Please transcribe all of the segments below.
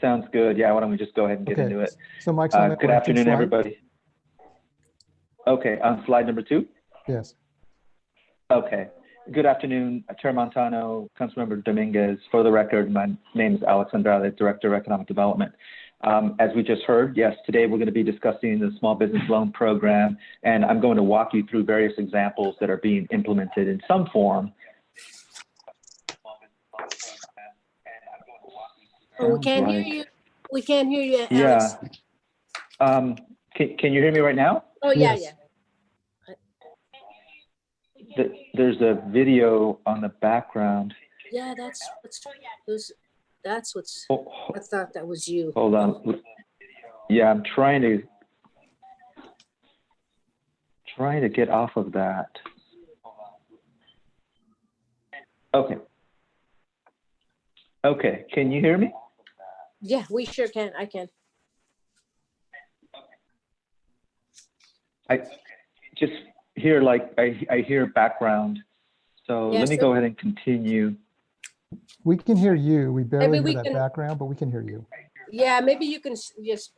Sounds good. Yeah, why don't we just go ahead and get into it. So Mike's on Good afternoon, everybody. Okay, on slide number 2? Yes. Okay. Good afternoon, Chair Montano, Councilmember Dominguez. For the record, my name is Alex Andrade, Director of Economic Development. As we just heard, yes, today we're going to be discussing the Small Business Loan Program, and I'm going to walk you through various examples that are being implemented in some form. Oh, we can't hear you. We can't hear you, Alex. Yeah. Can you hear me right now? Oh, yeah, Yes. yeah. There's a video on the background. Yeah, that's what's, Oh, I thought that was you. hold on. Yeah, I'm trying to get off of that. Okay. Okay, can you hear me? Yeah, we sure can. I can. I just hear I hear background. So Yeah, let me go ahead and continue. We can hear you. We barely Maybe hear we that can- background, but we can hear you. Yeah, maybe you can just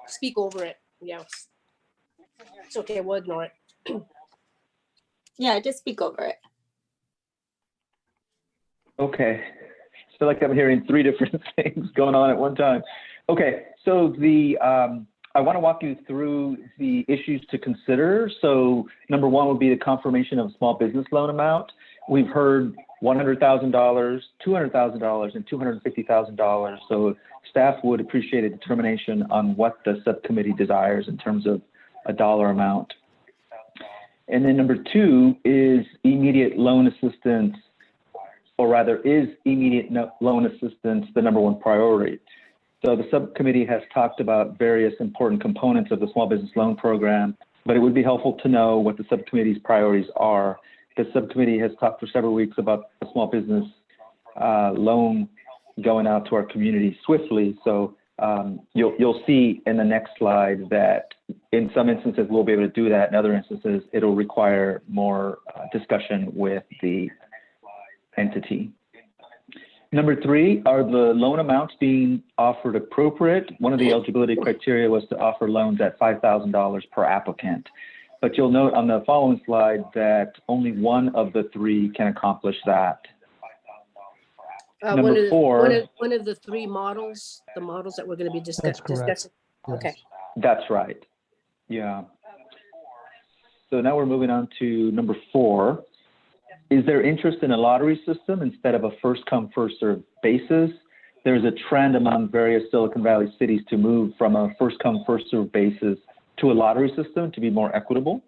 speak over it. Yeah. It's okay. We'll ignore it. Yeah, just speak over it. Okay. I feel like I'm hearing 3 different things going on at one time. Okay, so I want to walk you through the issues to consider. So number 1 would be the confirmation of a small business loan amount. We've heard $100,000, $200,000, and $250,000. So staff would appreciate a determination on what the subcommittee desires in terms of a dollar amount. And then number 2 is immediate loan assistance, or rather, is immediate loan assistance the number 1 priority? So the subcommittee has talked about various important components of the small business loan program, but it would be helpful to know what the subcommittee's priorities are. The subcommittee has talked for several weeks about the small business loan going out to our community swiftly. So you'll see in the next slide that in some instances we'll be able to do that. In other instances, it'll require more discussion with the entity. Number 3, are the loan amounts being offered appropriate? One of the eligibility criteria was to offer loans at $5,000 per applicant. But you'll note on the following slide that only 1 of the 3 can accomplish that. Number 4. One of the 3 models, the models that we're going to be That's correct. discussing. Yes. Okay. That's right. Yeah. So now we're moving on to number 4. Is there interest in a lottery system instead of a first-come, first-served basis? There's a trend among various Silicon Valley cities to move from a first-come, first-served basis to a lottery system to be more equitable.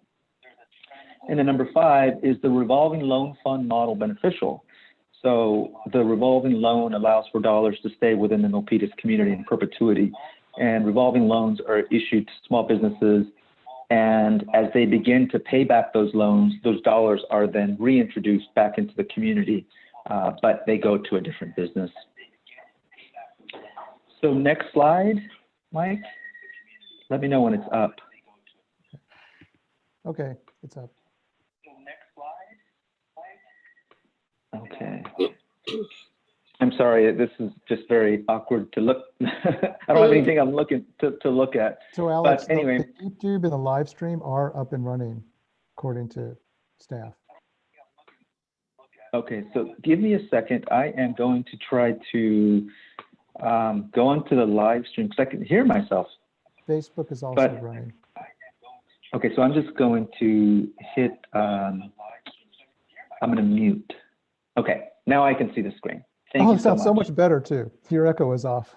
And then number 5, is the revolving loan fund model beneficial? So the revolving loan allows for dollars to stay within the Milpitas community in perpetuity. And revolving loans are issued to small businesses. And as they begin to pay back those loans, those dollars are then reintroduced back into the community, but they go to a different business. So next slide, Mike. Let me know when it's up. Okay, it's up. Okay. I'm sorry, this is just very awkward to look. I don't have anything I'm looking to look at. So Alex, But anyway. the YouTube and the live stream are up and running, according to staff. Okay, so give me a second. I am going to try to go onto the live stream because I can hear myself. Facebook is also But- running. Okay, so I'm just going to hit, I'm going to mute. Okay, now I can see the screen. Thank Oh, you it sounds so much. much better too. Your echo is off.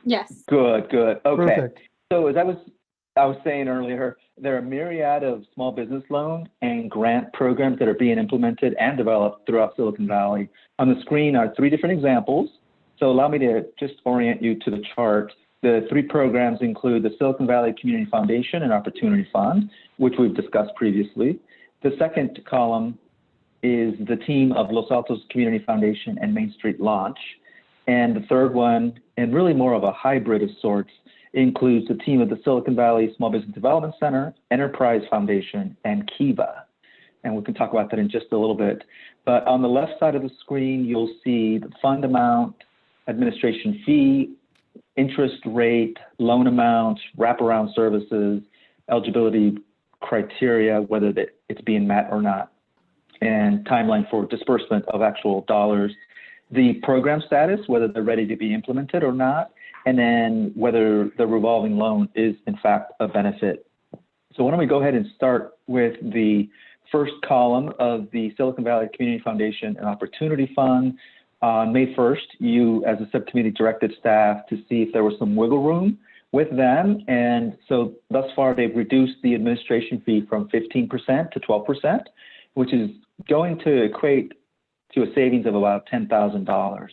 Yes. Good, good. Okay. Perfect. So as I was saying earlier, there are a myriad of small business loan and grant programs that are being implemented and developed throughout Silicon Valley. On the screen are 3 different examples. So allow me to just orient you to the chart. The 3 programs include the Silicon Valley Community Foundation and Opportunity Fund, which we've discussed previously. The second column is the team of Los Altos Community Foundation and Main Street Launch. And the third one, and really more of a hybrid of sorts, includes the team of the Silicon Valley Small Business Development Center, Enterprise Foundation, and Kiva. And we can talk about that in just a little bit. But on the left side of the screen, you'll see the fund amount, administration fee, interest rate, loan amount, wraparound services, eligibility criteria, whether it's being met or not, and timeline for disbursement of actual dollars, the program status, whether they're ready to be implemented or not, and then whether the revolving loan is in fact a benefit. So why don't we go ahead and start with the first column of the Silicon Valley Community Foundation and Opportunity Fund. On May 1st, you as a subcommittee directed staff to see if there was some wiggle room with them. And so thus far, they've reduced the administration fee from 15% to 12%, which is going to equate to a savings of about $10,000.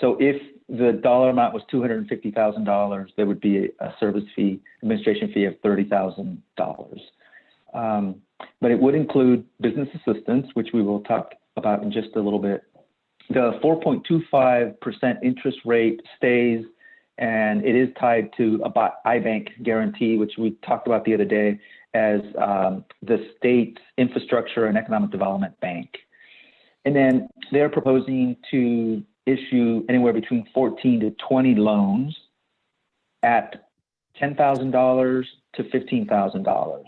So if the dollar amount was $250,000, there would be a service fee, administration fee of $30,000. But it would include business assistance, which we will talk about in just a little bit. The 4.25% interest rate stays, and it is tied to a iBank guarantee, which we talked about the other day as the state's infrastructure and economic development bank. And then they're proposing to issue anywhere between 14 to 20 loans at $10,000 to $15,000.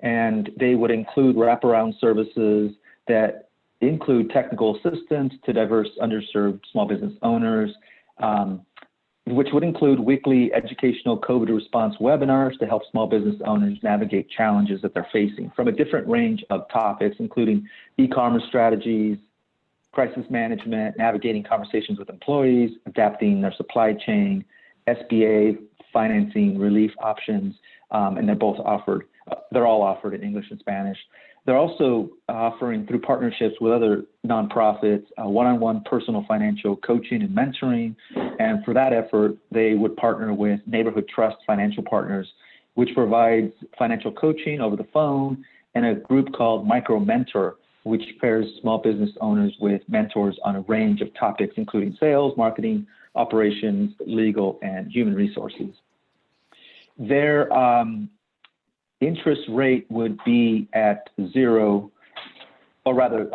And they would include wraparound services that include technical assistance to diverse underserved small business owners, which would include weekly educational COVID response webinars to help small business owners navigate challenges that they're facing from a different range of topics, including e-commerce strategies, crisis management, navigating conversations with employees, adapting their supply chain, SBA financing relief options, and they're all offered in English and Spanish. They're also offering, through partnerships with other nonprofits, one-on-one personal financial coaching and mentoring. And for that effort, they would partner with Neighborhood Trust Financial Partners, which provides financial coaching over the phone, and a group called Micro Mentor, which pairs small business owners with mentors on a range of topics, including sales, marketing, operations, legal, and human resources. Their interest rate would be at zero, or rather,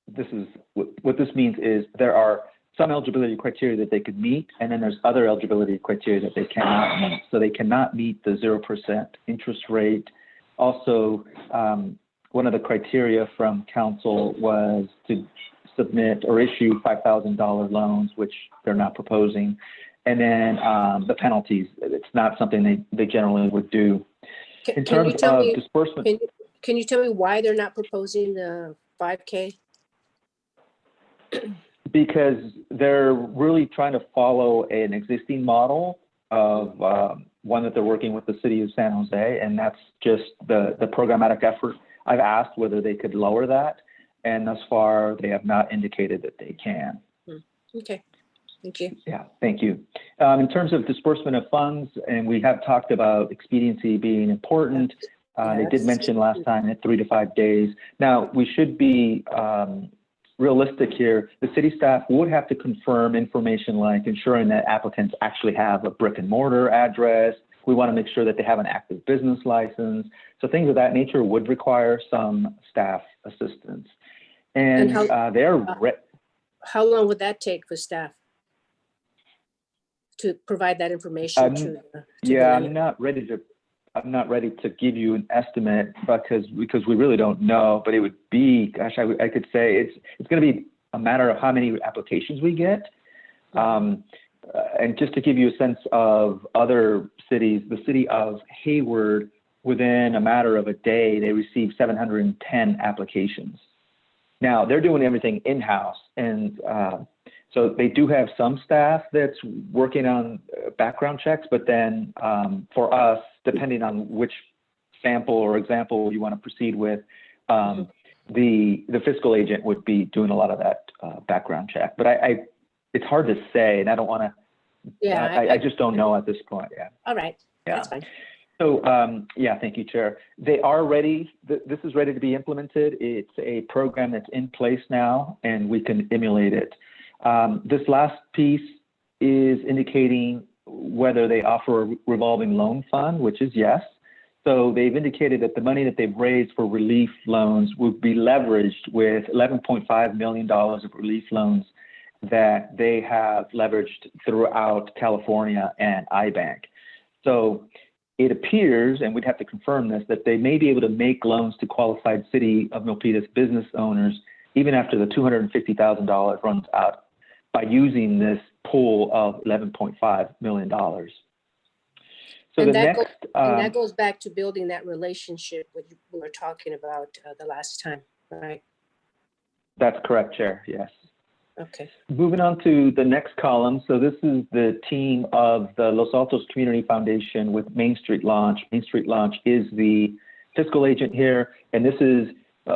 this is what this means is there are some eligibility criteria that they could meet, and then there's other eligibility criteria that they cannot meet. So they cannot meet the 0% interest rate. Also, one of the criteria from council was to submit or issue $5,000 loans, which they're not proposing. And then the penalties, it's not something they generally would do. In terms of disbursement. Can you tell me why they're not proposing the 5K? Because they're really trying to follow an existing model of one that they're working with the city of San Jose, and that's just the programmatic effort. I've asked whether they could lower that, and thus far they have not indicated that they can. Okay, thank you. Yeah, thank you. In terms of disbursement of funds, and we have talked about expediency being important. They did mention last time at 3 to 5 days. Now, we should be realistic here. The city staff would have to confirm information like ensuring that applicants actually have a brick and mortar address. We want to make sure that they have an active business license. So things of that nature would require some staff assistance. And how long would that take for staff to provide that information to I'm not ready to give you an estimate because we really don't know, but it would be, gosh, I could say it's going to be a matter of how many applications we get. And just to give you a sense of other cities, the city of Hayward, within a matter of a day, they received 710 applications. Now, they're doing everything in-house, and so they do have some staff that's working on background checks, but then for us, depending on which sample or example you want to proceed with, the fiscal agent would be doing a lot of that background check. But it's hard to say, and I don't want to. Yeah, I just don't know at this point. Yeah. All right. Yeah. That's fine. So thank you, Chair. They are ready. This is ready to be implemented. It's a program that's in place now, and we can emulate it. This last piece is indicating whether they offer a revolving loan fund, which is yes. So they've indicated that the money that they've raised for relief loans would be leveraged with $11.5 million of relief loans that they have leveraged throughout California and iBank. So it appears, and we'd have to confirm this, that they may be able to make loans to qualified City of Milpitas business owners even after the $250,000 runs out by using this pool of $11.5 million. So And the that next, goes, and that goes back to building that relationship we were talking about the last time, right? that's correct, Chair, yes. Okay. Moving on to the next column. So this is the team of the Los Altos Community Foundation with Main Street Launch. Main Street Launch is the fiscal agent here, and this is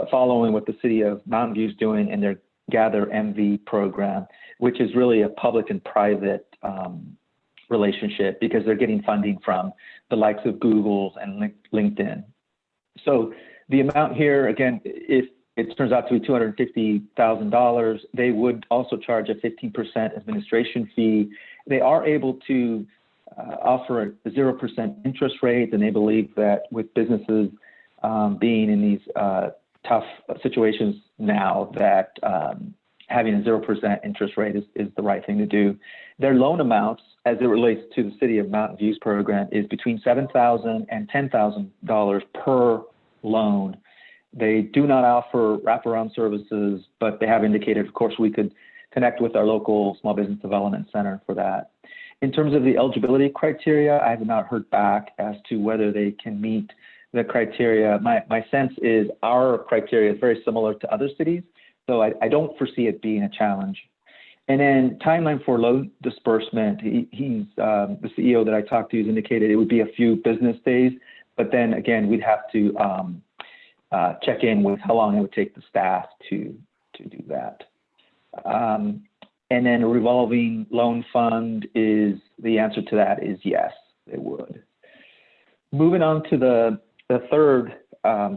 following what the city of Mountain View is doing in their Gather MV program, which is really a public and private relationship because they're getting funding from the likes of Google and LinkedIn. So the amount here, again, if it turns out to be $250,000, they would also charge a 15% administration fee. They are able to offer a 0% interest rate, and they believe that with businesses being in these tough situations now, that having a 0% interest rate is the right thing to do. Their loan amounts, as it relates to the City of Mountain View's program, is between $7,000 and $10,000 per loan. They do not offer wraparound services, but they have indicated, of course, we could connect with our local Small Business Development Center for that. In terms of the eligibility criteria, I have not heard back as to whether they can meet the criteria. My sense is our criteria is very similar to other cities, so I don't foresee it being a challenge. And then timeline for loan disbursement, he's the CEO that I talked to has indicated it would be a few business days, but then again, we'd have to check in with how long it would take the staff to do that. And then a revolving loan fund is, the answer to that is yes, they would. Moving on to the third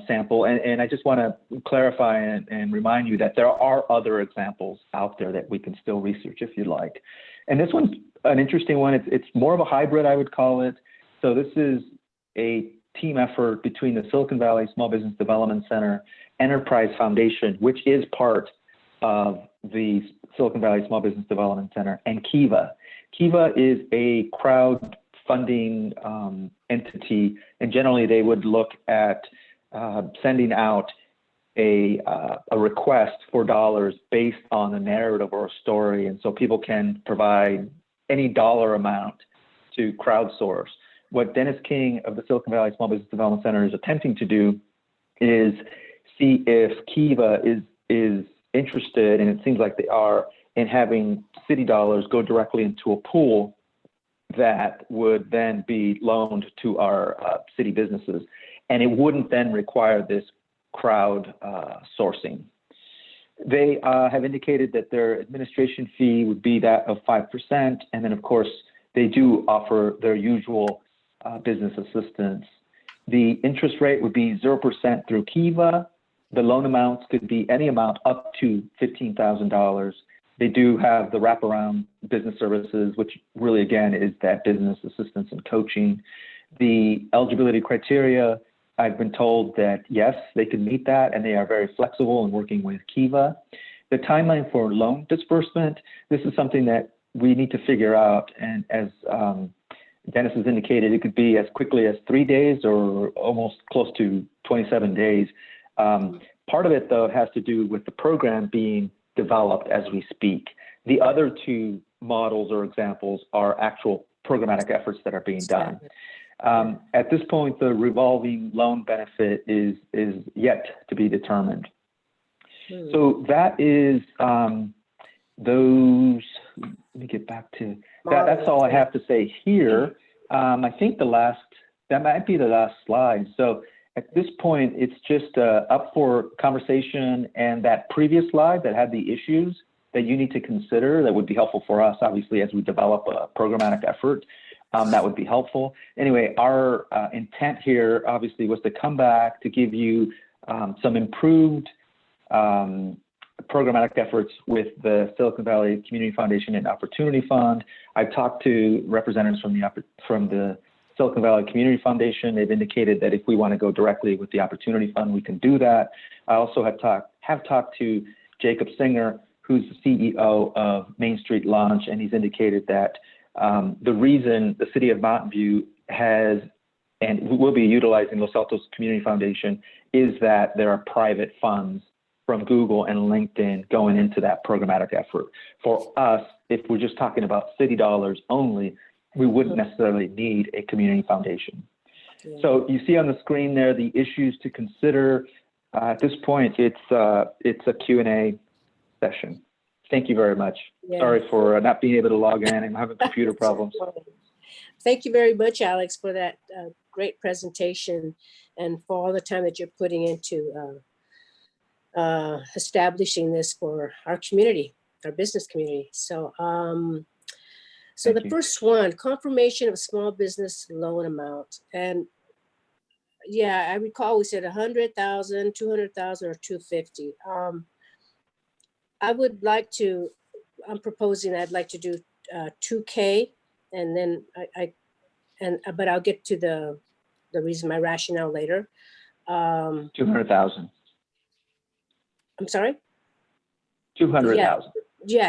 sample, and I just want to clarify and remind you that there are other examples out there that we can still research if you'd like. And this one's an interesting one. It's more of a hybrid, I would call it. So this is a team effort between the Silicon Valley Small Business Development Center Enterprise Foundation, which is part of the Silicon Valley Small Business Development Center, and Kiva. Kiva is a crowdfunding entity, and generally they would look at sending out a request for dollars based on a narrative or a story, and so people can provide any dollar amount to crowdsource. What Dennis King of the Silicon Valley Small Business Development Center is attempting to do is see if Kiva is interested, and it seems like they are, in having city dollars go directly into a pool that would then be loaned to our city businesses. And it wouldn't then require this crowd sourcing. They have indicated that their administration fee would be that of 5%. And then, of course, they do offer their usual business assistance. The interest rate would be 0% through Kiva. The loan amounts could be any amount up to $15,000. They do have the wraparound business services, which really, again, is that business assistance and coaching. The eligibility criteria, I've been told that, yes, they can meet that, and they are very flexible in working with Kiva. The timeline for loan disbursement, this is something that we need to figure out. And as Dennis has indicated, it could be as quickly as 3 days or almost close to 27 days. Part of it, though, has to do with the program being developed as we speak. The other two models or examples are actual programmatic efforts that are being done. At this point, the revolving loan benefit is yet to be determined. So that is those. Let me get back to that. That's all I have to say here. I think that might be the last slide. So at this point, it's just up for conversation, and that previous slide that had the issues that you need to consider that would be helpful for us, obviously, as we develop a programmatic effort. That would be helpful. Anyway, our intent here, obviously, was to come back to give you some improved programmatic efforts with the Silicon Valley Community Foundation and Opportunity Fund. I've talked to representatives from the Silicon Valley Community Foundation. They've indicated that if we want to go directly with the Opportunity Fund, we can do that. I also have talked to Jacob Singer, who's the CEO of Main Street Launch, and he's indicated that the reason the city of Mountain View has and will be utilizing Los Altos Community Foundation is that there are private funds from Google and LinkedIn going into that programmatic effort. For us, if we're just talking about city dollars only, we wouldn't necessarily need a community foundation. Yeah. So you see on the screen there the issues to consider. At this point, it's a Q&A session. Thank you very much. Yeah. Sorry for not being able to log in and having computer problems. Thank you very much, Alex, for that great presentation and for all the time that you're putting into establishing this for our community, our business community. So, so Thank the you. first one, confirmation of small business loan amount. And yeah, I recall we said 100,000, 200,000, or 250. I would like to, I'm proposing I'd like to do 2K, and then but I'll get to the reason, my rationale later. 200,000. I'm sorry? 200,000. Yeah,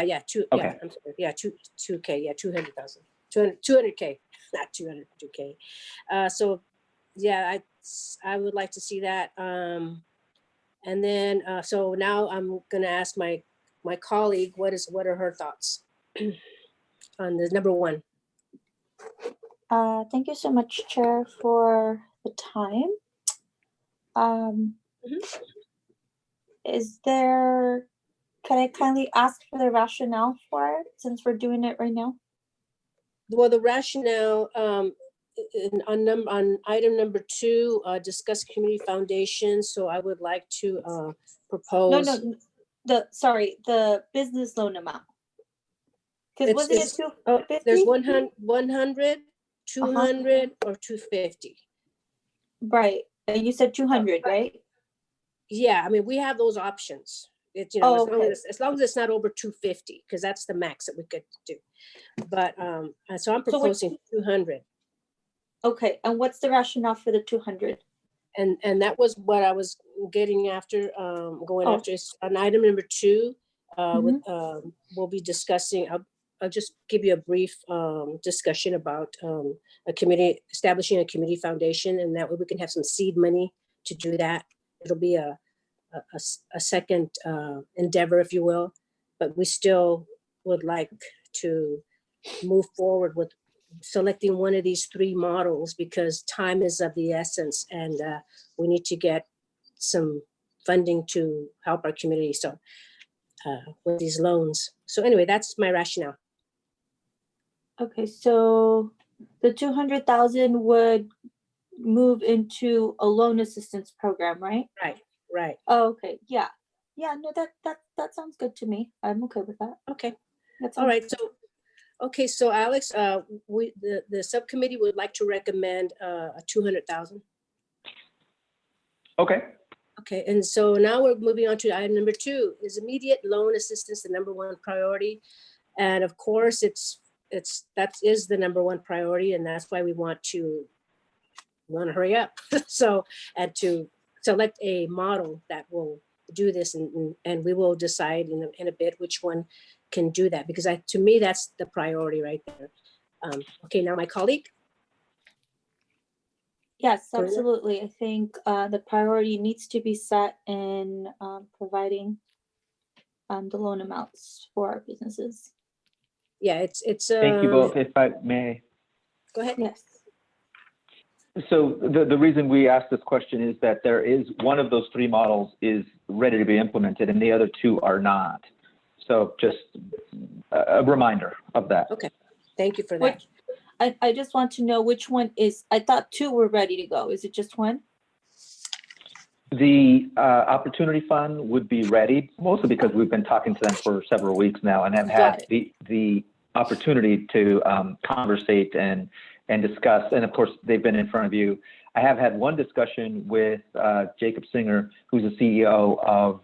Okay. I'm sorry. Yeah, 2K, yeah, 200,000. 200K, not 202K. So yeah, I would like to see that. And then, so now I'm gonna ask my colleague, what are her thoughts on the number one? Thank you so much, Chair, for the time. Can I kindly ask for the rationale for it, since we're doing it right now? Well, the rationale on item number 2, discuss community foundation. So I would like to propose. No, the business loan amount. Because wasn't it It's- 250? There's 100, 200, or 250. Right, and you said 200, right? Yeah, I mean, we have those options. It's, you Oh, know, okay. as long as it's not over 250, because that's the max that we could do. But so I'm proposing 200. Okay, and what's the rationale for the 200? And that was what I was getting after, going after. Is on item number 2, we'll be discussing, I'll just give you a brief discussion about establishing a community foundation, and that way we can have some seed money to do that. It'll be a second endeavor, if you will, but we still would like to move forward with selecting one of these 3 models, because time is of the essence, and we need to get some funding to help our community. So with these loans. So anyway, that's my rationale. Okay, so the 200,000 would move into a loan assistance program, right? Right. Oh, okay, yeah. No, that sounds good to me. I'm okay with that. Okay. That's All right. So Alex, the subcommittee would like to recommend a 200,000. Okay. Okay, and so now we're moving on to item number 2. Is immediate loan assistance the number 1 priority? And of course, that is the number 1 priority, and that's why we want to hurry up. So, and to select a model that will do this, and we will decide in a bit which one can do that, because to me that's the priority right there. Okay, now my colleague. Yes, Go ahead. absolutely. I think the priority needs to be set in providing the loan amounts for our businesses. Yeah, it's. Thank you both, if I may. Go ahead. Yes. So the reason we asked this question is that there is one of those 3 models is ready to be implemented, and the other 2 are not. So just a reminder of that. Okay, thank you for that. I just want to know which one is, I thought 2 were ready to go. Is it just 1? The Opportunity Fund would be ready, mostly because we've been talking to them for several weeks now and have had the opportunity to conversate and discuss. And of course, they've been in front of you. I have had one discussion with Jacob Singer, who's the CEO of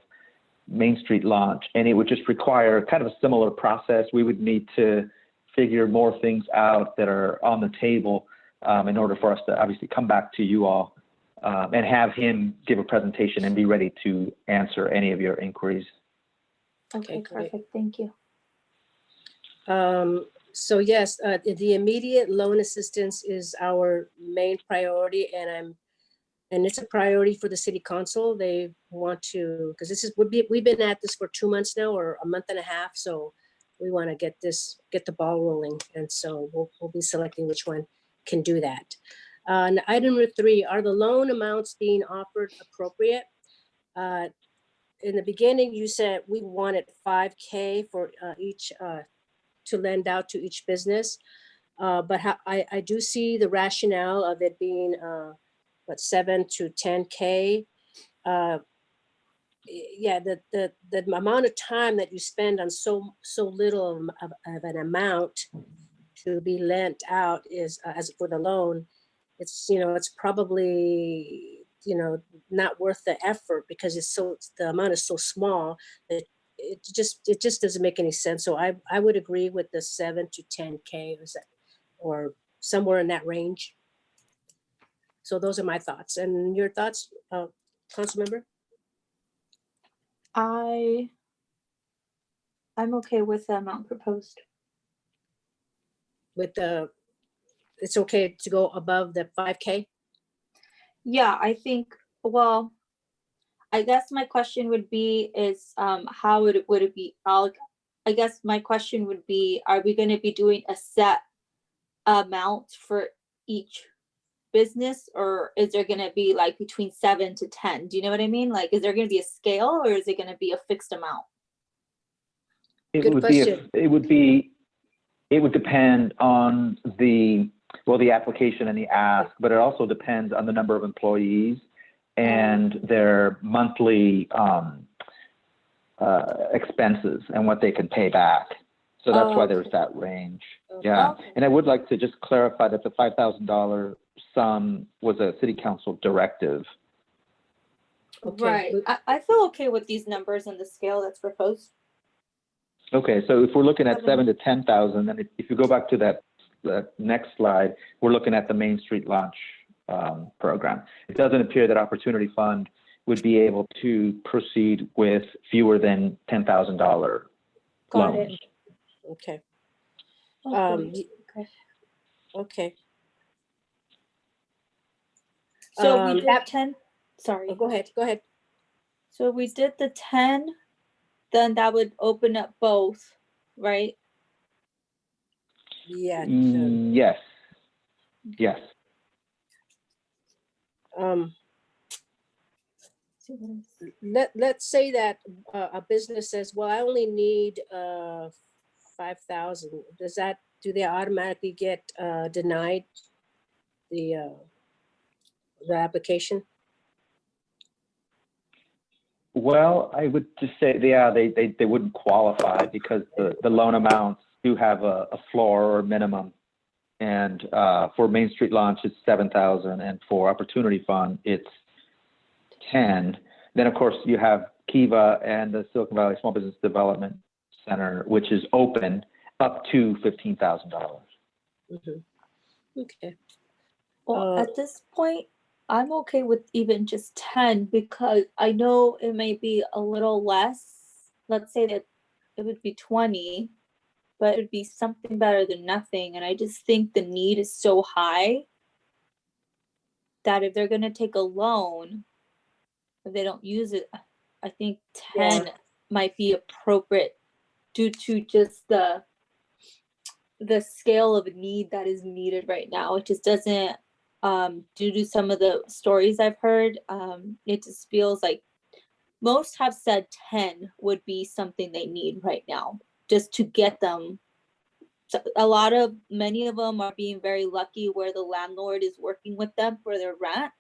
Main Street Launch, and it would just require kind of a similar process. We would need to figure more things out that are on the table in order for us to obviously come back to you all and have him give a presentation and be ready to answer any of your inquiries. Okay, great. perfect. Thank you. So yes, the immediate loan assistance is our main priority, and it's a priority for the city council. They want to, because we've been at this for 2 months now, or a month and a half, so we want to get the ball rolling, and so we'll be selecting which one can do that. And item number 3, are the loan amounts being offered appropriate? In the beginning, you said we wanted $5K for each to lend out to each business. But I do see the rationale of it being, 7 to 10K. Yeah, the amount of time that you spend on so little of an amount to be lent out is, as for the loan, it's probably, not worth the effort, because the amount is so small that it just doesn't make any sense. So I would agree with the 7 to 10K, or somewhere in that range. So those are my thoughts. And your thoughts, council member? I'm okay with the amount proposed. It's okay to go above the 5K? Yeah, I think, well, I guess my question would be is, how would it be? I guess my question would be, are we going to be doing a set amount for each business, or is there going to be like between 7 to 10? Do you know what I mean? Like, is there going to be a scale, or is it going to be a fixed amount? Good question. It would depend on the application and the ask, but it also depends on the number of employees and their monthly expenses and what they can pay back. So that's why there's that range. Yeah. Okay. And I would like to just clarify that the $5,000 sum was a city council directive. Okay. Right. I feel okay with these numbers and the scale that's proposed. Okay, so if we're looking at 7 7. to 10,000, then if you go back to that next slide, we're looking at the Main Street Launch program. It doesn't appear that Opportunity Fund would be able to proceed with fewer than $10,000 Got loans. it. Okay. Okay. Okay. So we did that- 10. Sorry. Oh, go ahead. So we did the 10, then that would open up both, right? Yeah. Yes. Yes. Let's say that a business says, well, I only need 5,000. Do they automatically get denied the application? Well, I would just say, yeah, they wouldn't qualify because the loan amounts do have a floor or minimum. And for Main Street Launch, it's 7,000, and for Opportunity Fund, it's 10. Then, of course, you have Kiva and the Silicon Valley Small Business Development Center, which is open up to $15,000. Mm-hmm. Okay. Well, at this point, I'm okay with even just 10, because I know it may be a little less. Let's say that it would be 20, but it would be something better than nothing. And I just think the need is so high that if they're going to take a loan, if they don't use it, I think 10 might be appropriate due to just the scale of need that is needed right now. It just doesn't, due to some of the stories I've heard, it just feels like most have said 10 would be something they need right now, just to get them. So many of them are being very lucky where the landlord is working with them for their rent.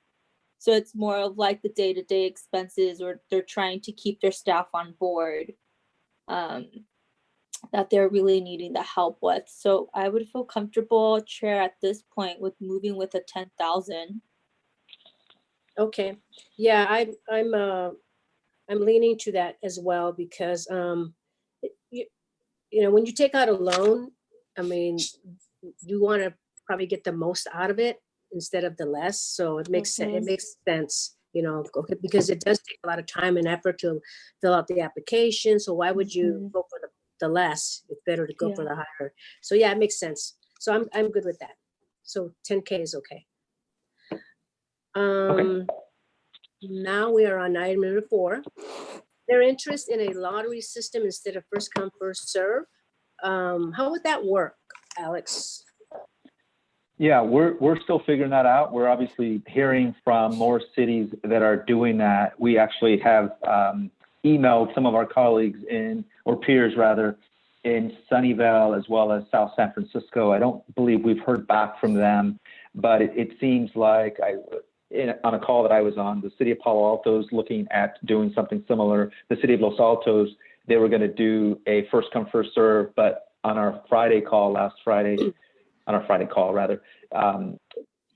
So it's more of like the day-to-day expenses, or they're trying to keep their staff on board, that they're really needing the help with. So I would feel comfortable, Chair, at this point with moving with a 10,000. Okay. Yeah, I'm leaning to that as well, because when you take out a loan, I mean, you want to probably get the most out of it instead of the less. So it makes sense. It makes sense because it does take a lot of time and effort to fill out the application. So why would you go for the less? It's better to go for the higher. So yeah, it makes sense. So I'm good with that. So 10K is okay. Now we are on item number 4. Their interest in a lottery system instead of first come, first serve. How would that work, Alex? Yeah, we're still figuring that out. We're obviously hearing from more cities that are doing that. We actually have emailed some of our colleagues or peers rather, in Sunnyvale as well as South San Francisco. I don't believe we've heard back from them, but it seems like on a call that I was on, the city of Palo Alto is looking at doing something similar. The city of Los Altos, they were going to do a first come, first serve, but on our Friday call,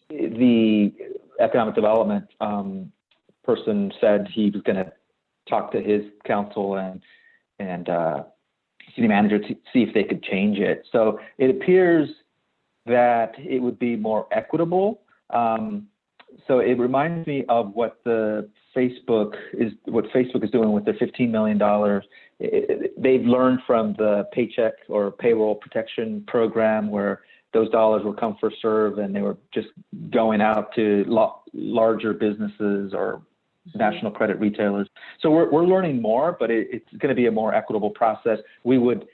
the economic development person said he was going to talk to his council and city manager to see if they could change it. So it appears that it would be more equitable. So it reminds me of what Facebook is doing with their $15 million. They've learned from the paycheck or payroll protection program where those dollars will come first serve, and they were just going out to larger businesses or national credit retailers. So we're learning more, but it's going to be a more equitable process. We would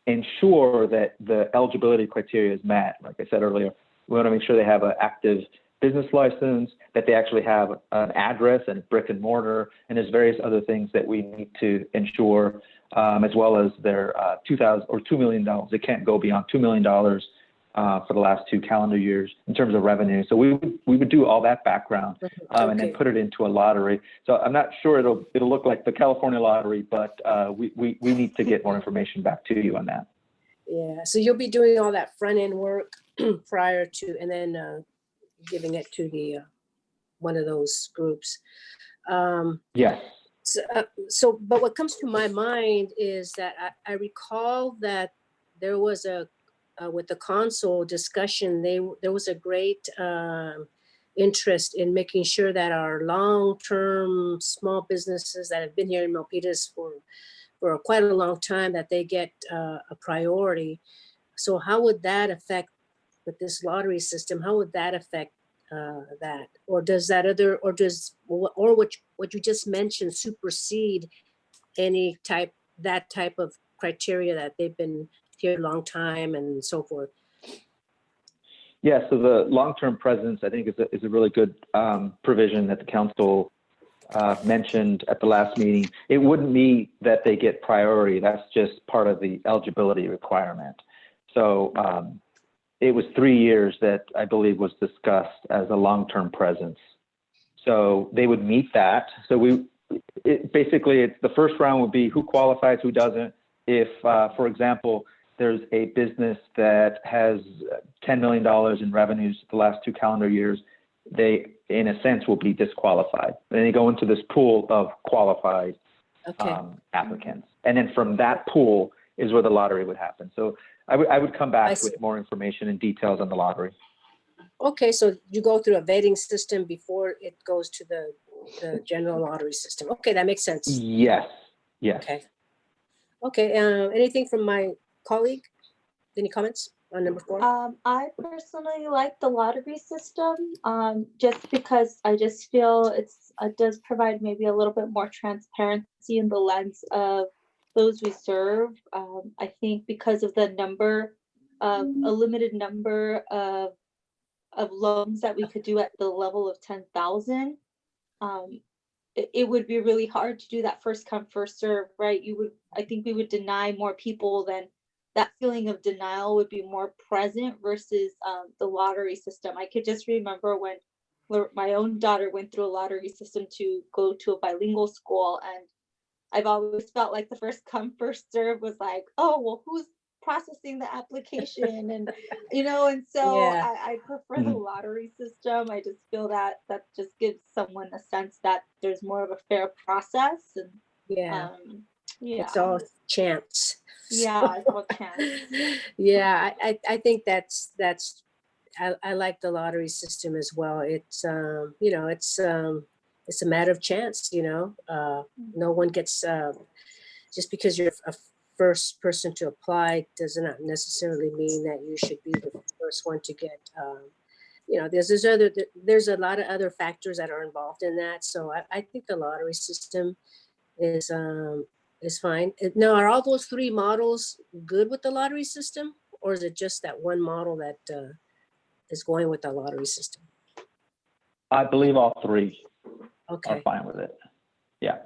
ensure that the eligibility criteria is met. Like I said earlier, we want to make sure they have an active business license, that they actually have an address and brick and mortar, and there's various other things that we need to ensure, as well as their $2 million. They can't go beyond $2 million for the last 2 calendar years in terms of revenue. So we would do all that background and then put it into a lottery. So I'm not sure it'll look like the California lottery, but we need to get more information back to you on that. Yeah, so you'll be doing all that front end work prior to, and then giving it to the one of those groups. Yes. So, but what comes to my mind is that I recall that there was with the council discussion, there was a great interest in making sure that our long-term small businesses that have been here in Milpitas for quite a long time, that they get a priority. So how would that affect with this lottery system? How would that affect that? Or does what you just mentioned supersede any type of criteria that they've been here a long time and so forth? Yeah, so the long-term presence, I think, is a really good provision that the council mentioned at the last meeting. It wouldn't mean that they get priority. That's just part of the eligibility requirement. So it was 3 years that I believe was discussed as a long-term presence. So they would meet that. So basically, the first round would be who qualifies, who doesn't. If, for example, there's a business that has $10 million in revenues the last 2 calendar years, they, in a sense, will be disqualified. Then they go into this pool of qualified applicants. And then from that pool is where the lottery would happen. So I would come back with more information and details on the lottery. Okay, so you go through a vetting system before it goes to the general lottery system. Okay, that makes sense. Yes, yes. Okay, anything from my colleague? Any comments on number 4? I personally like the lottery system, just because I just feel it does provide maybe a little bit more transparency in the lens of those we serve. I think because of a limited number of loans that we could do at the level of 10,000, it would be really hard to do that first come, first serve, right? I think we would deny more people. Than that feeling of denial would be more present versus the lottery system. I could just remember when my own daughter went through a lottery system to go to a bilingual school, and I've always felt like the first come, first serve was like, oh, well, who's processing the application? And, and so I prefer the lottery system. I just feel that just gives someone a sense that there's more of a fair process. And it's all chance. Yeah, it's all chance. Yeah, I think that's I like the lottery system as well. It's it's a matter of chance, you know. No one gets, just because you're a first person to apply does not necessarily mean that you should be the first one to get, you know, there's a lot of other factors that are involved in that. So I think the lottery system is fine. Now, are all those three models good with the lottery system, or is it just that one model that is going with the lottery system? I believe all three are Okay. fine with it. Yeah.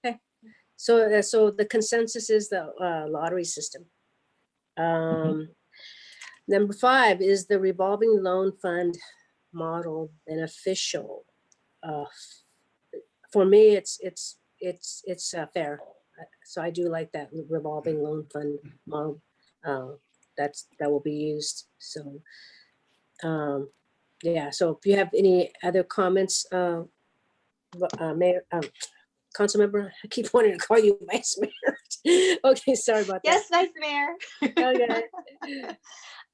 Okay. So the consensus is the lottery system. Number 5 is the revolving loan fund model beneficial. For me, it's fair. So I do like that revolving loan fund model. That will be used. So yeah. So if you have any other comments, Mayor, Council Member, I keep wanting to call you Vice Mayor. Okay, sorry about Yes, Vice Mayor. that. Okay.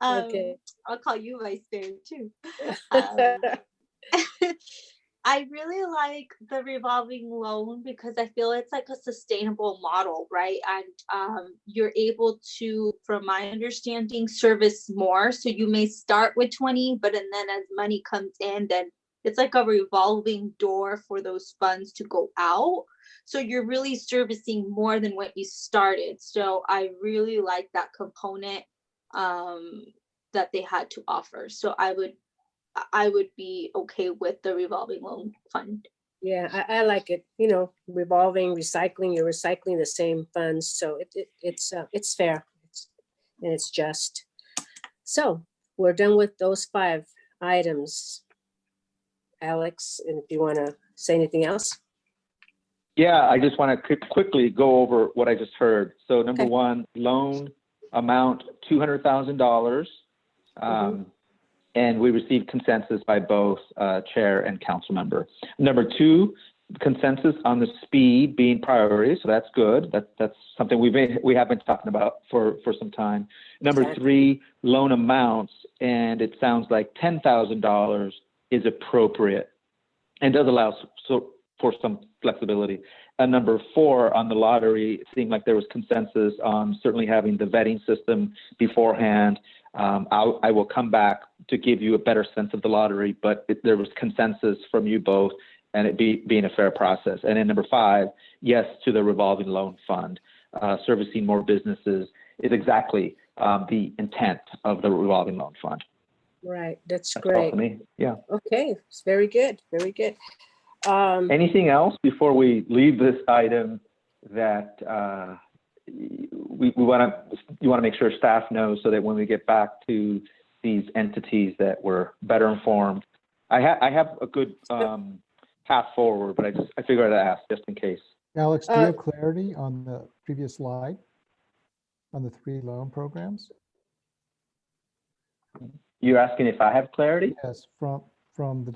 Okay. I'll call you Vice Mayor too. I really like the revolving loan because I feel it's like a sustainable model, right? And you're able to, from my understanding, service more. So you may start with 20, but and then as money comes in, then it's like a revolving door for those funds to go out. So you're really servicing more than what you started. So I really like that component that they had to offer. So I would be okay with the revolving loan fund. Yeah, I like it. You know, revolving, recycling, you're recycling the same funds. So it's fair and it's just. So we're done with those 5 items. Alex, and if you want to say anything else. Yeah, I just want to quickly go over what I just heard. So number Okay. 1, loan amount $200,000. And we received consensus by both chair and council member. Number 2, consensus on the speed being priority. So that's good. That's something we have been talking about for some time. Number 3, loan amounts. And it sounds like $10,000 is appropriate and does allow for some flexibility. And number 4, on the lottery, it seemed like there was consensus on certainly having the vetting system beforehand. I will come back to give you a better sense of the lottery, but there was consensus from you both and it being a fair process. And then number 5, yes to the revolving loan fund. Servicing more businesses is exactly the intent of the revolving loan fund. Right, that's All great. for me. Yeah. Okay, it's very good, very good. Anything else before we leave this item that you want to make sure staff knows so that when we get back to these entities that we're better informed? I have a good path forward, but I figured I'd ask just in case. Alex, do you have clarity on the previous slide on the 3 loan programs? You're asking if I have clarity? Yes, from the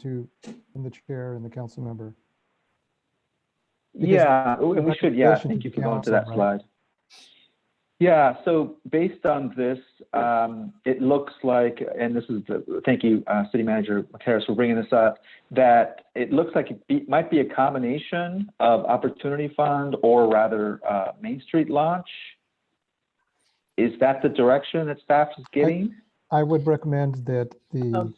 chair and the council member. Because Yeah, we should. Yeah, recommendation thank to you the for going to council, that right? slide. Yeah, so based on this, it looks like, and this is thank you, City Manager Harris, for bringing this up, that it looks like it might be a combination of Opportunity Fund or rather Main Street launch. Is that the direction that staff is getting? I would recommend that the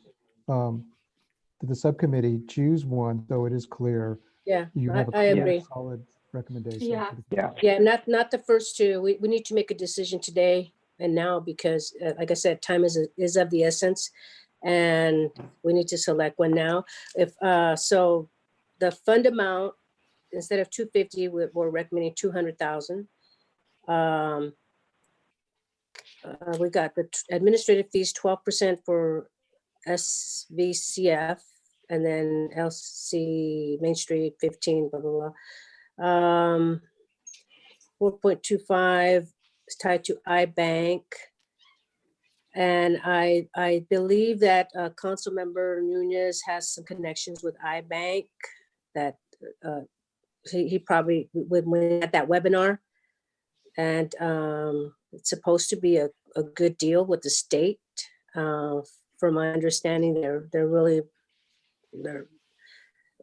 subcommittee choose one so it is clear. Yeah, You have I a agree. solid recommendation. Yeah. to the Yeah. council. Yeah, not the first 2. We need to make a decision today and now because, like I said, time is of the essence, and we need to select one now. If so, the fund amount instead of 250, we're recommending 200,000. We got the administrative fees 12% for SVCF, and then LC Main Street 15, blah blah blah. 4.25 is tied to iBank. And I believe that Councilmember Nunez has some connections with iBank that he probably would win at that webinar. And it's supposed to be a good deal with the state. From my understanding, they're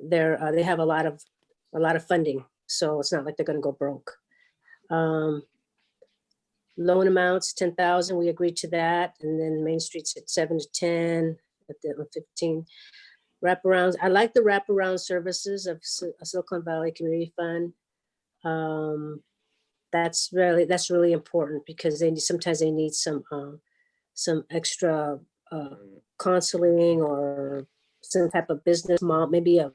they have a lot of funding, so it's not like they're going to go broke. Loan amounts 10,000. We agreed to that, and then Main Street's at 7 to 10, at the 15. Wraparounds. I like the wraparound services of Silicon Valley Community Fund. That's really important because sometimes they need some extra counseling or some type of business model, maybe a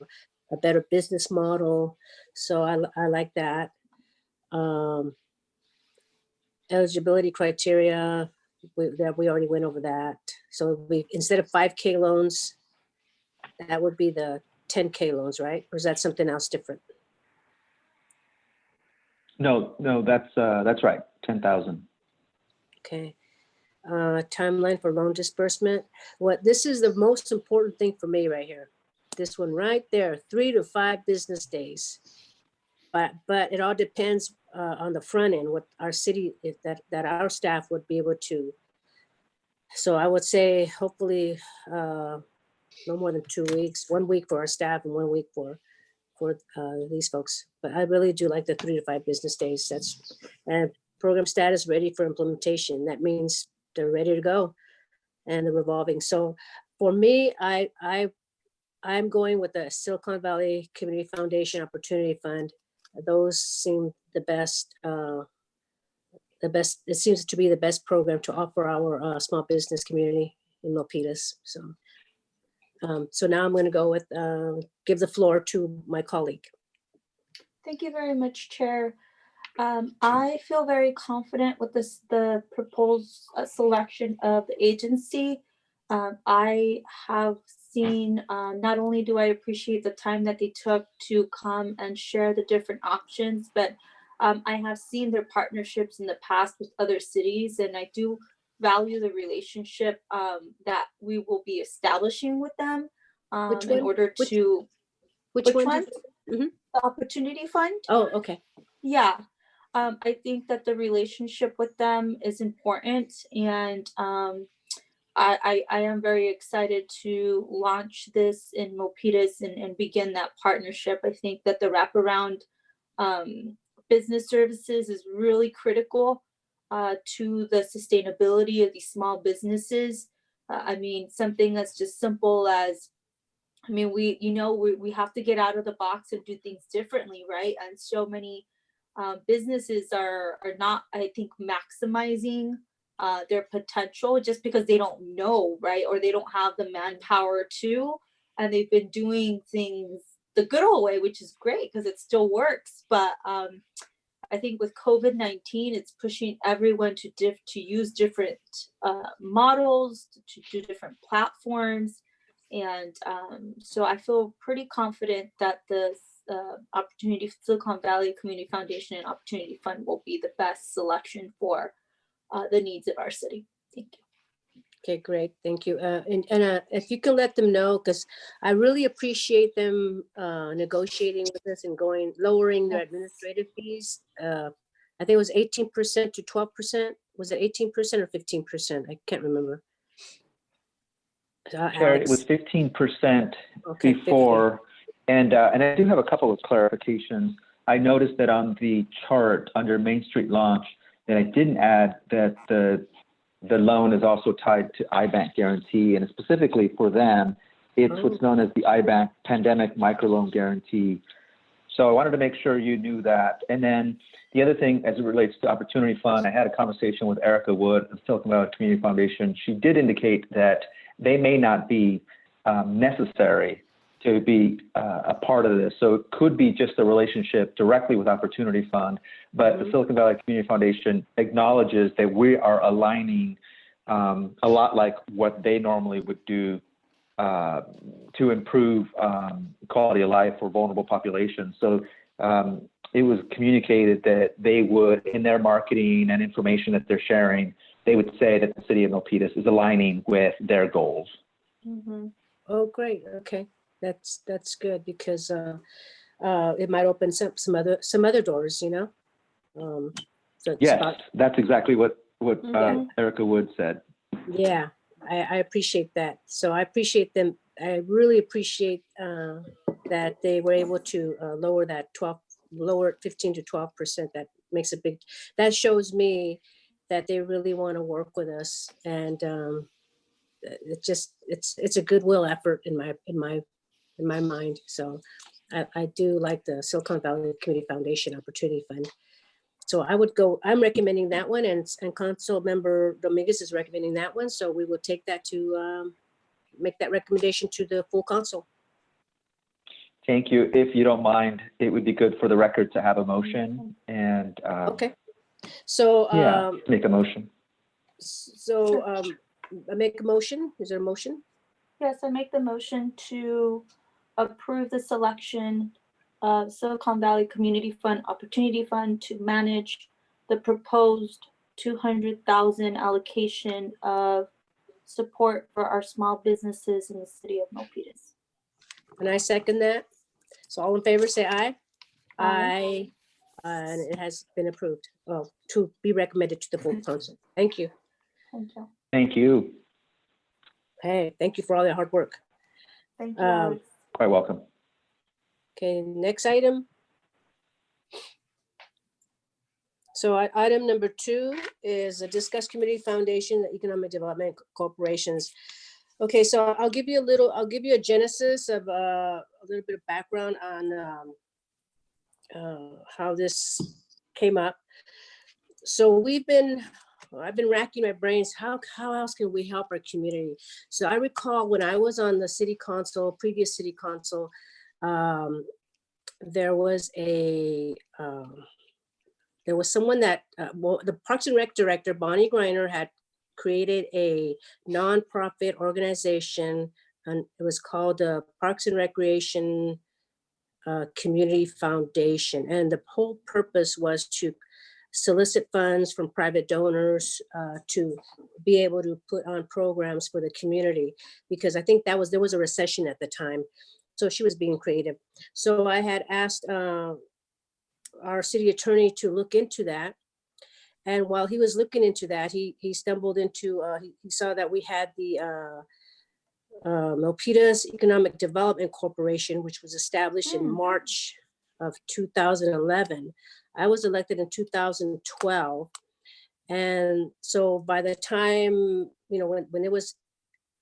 better business model. So I like that. Eligibility criteria, we already went over that. So instead of 5K loans, that would be the 10K loans, right? Or is that something else different? No, that's right. 10,000. Okay. Timeline for loan disbursement. This is the most important thing for me right here. This one right there, 3 to 5 business days. But it all depends on the front end, what our city, that our staff would be able to. So I would say hopefully no more than 2 weeks, 1 week for our staff and 1 week for these folks. But I really do like the 3 to 5 business days. And program status ready for implementation. That means they're ready to go and they're revolving. So for me, I'm going with the Silicon Valley Community Foundation Opportunity Fund. Those seem the best. It seems to be the best program to offer our small business community in Milpitas. So now I'm going to go with give the floor to my colleague. Thank you very much, Chair. I feel very confident with the proposed selection of the agency. I have seen, not only do I appreciate the time that they took to come and share the different options, but I have seen their partnerships in the past with other cities, and I do value the relationship that we will be establishing with them in order to. Which one? The Opportunity Fund. Oh, okay. Yeah. I think that the relationship with them is important, and I am very excited to launch this in Milpitas and begin that partnership. I think that the wraparound business services is really critical to the sustainability of these small businesses. I mean, something that's just simple as, I mean, we have to get out of the box and do things differently, right? And so many businesses are not, I think, maximizing their potential just because they don't know, right? Or they don't have the manpower to, and they've been doing things the good old way, which is great because it still works. But I think with COVID-19, it's pushing everyone to use different models, to do different platforms. And so I feel pretty confident that the Silicon Valley Community Foundation and Opportunity Fund will be the best selection for the needs of our city. Thank you. Okay, great. Thank you. And if you can let them know, because I really appreciate them negotiating with us and lowering their administrative fees. I think it was 18% to 12%. Was it 18% or 15%? I can't remember. Chair, it was 15% before. 15. And I do have a couple of clarifications. I noticed that on the chart under Main Street Launch, that I didn't add that the loan is also tied to iBank guarantee, and specifically for them, it's what's known as the iBank Pandemic Microloan Guarantee. So I wanted to make sure you knew that. And then the other thing, as it relates to Opportunity Fund, I had a conversation with Erica Wood of Silicon Valley Community Foundation. She did indicate that they may not be necessary to be a part of this. So it could be just a relationship directly with Opportunity Fund, but the Silicon Valley Community Foundation acknowledges that we are aligning a lot like what they normally would do to improve quality of life for vulnerable populations. So it was communicated that they would, in their marketing and information that they're sharing, they would say that the city of Milpitas is aligning with their goals. Mm-hmm. Oh, great. Okay. That's good because it might open some other doors, you know. So yes, that's exactly what Erica Wood said. Yeah, I appreciate that. So I appreciate them. I really appreciate that they were able to lower 15 to 12%. That makes a big, that shows me that they really want to work with us. And it's a goodwill effort in my mind. So I do like the Silicon Valley Community Foundation Opportunity Fund. So I'm recommending that one, and Council Member Dominguez is recommending that one. So we will take that to make that recommendation to the full council. Thank you. If you don't mind, it would be good for the record to have a motion and Okay. So yeah, make a motion. So I make a motion. Is there a motion? Yes, I make the motion to approve the selection of Silicon Valley Community Fund Opportunity Fund to manage the proposed 200,000 allocation of support for our small businesses in the city of Milpitas. And I second that. So all in favor, say aye. Aye. And it has been approved to be recommended to the full council. Thank you. Thank you. Thank you. Hey, thank you for all your hard work. Thank you, Alex. Quite welcome. Okay, next item. So item number 2 is a discuss community foundation, economic development corporations. Okay, so I'll give you a genesis of a little bit of background on how this came up. So I've been racking my brains, how else can we help our community? So I recall when I was on the previous city council, there was someone that, the Parks and Rec director, Bonnie Greiner, had created a nonprofit organization, and it was called the Parks and Recreation Community Foundation. And the whole purpose was to solicit funds from private donors to be able to put on programs for the community, because I think there was a recession at the time. So she was being creative. So I had asked our city attorney to look into that. And while he was looking into that, he stumbled into, he saw that we had the Milpitas Economic Development Corporation, which was established in March of 2011. I was elected in 2012. And so by the time, when it was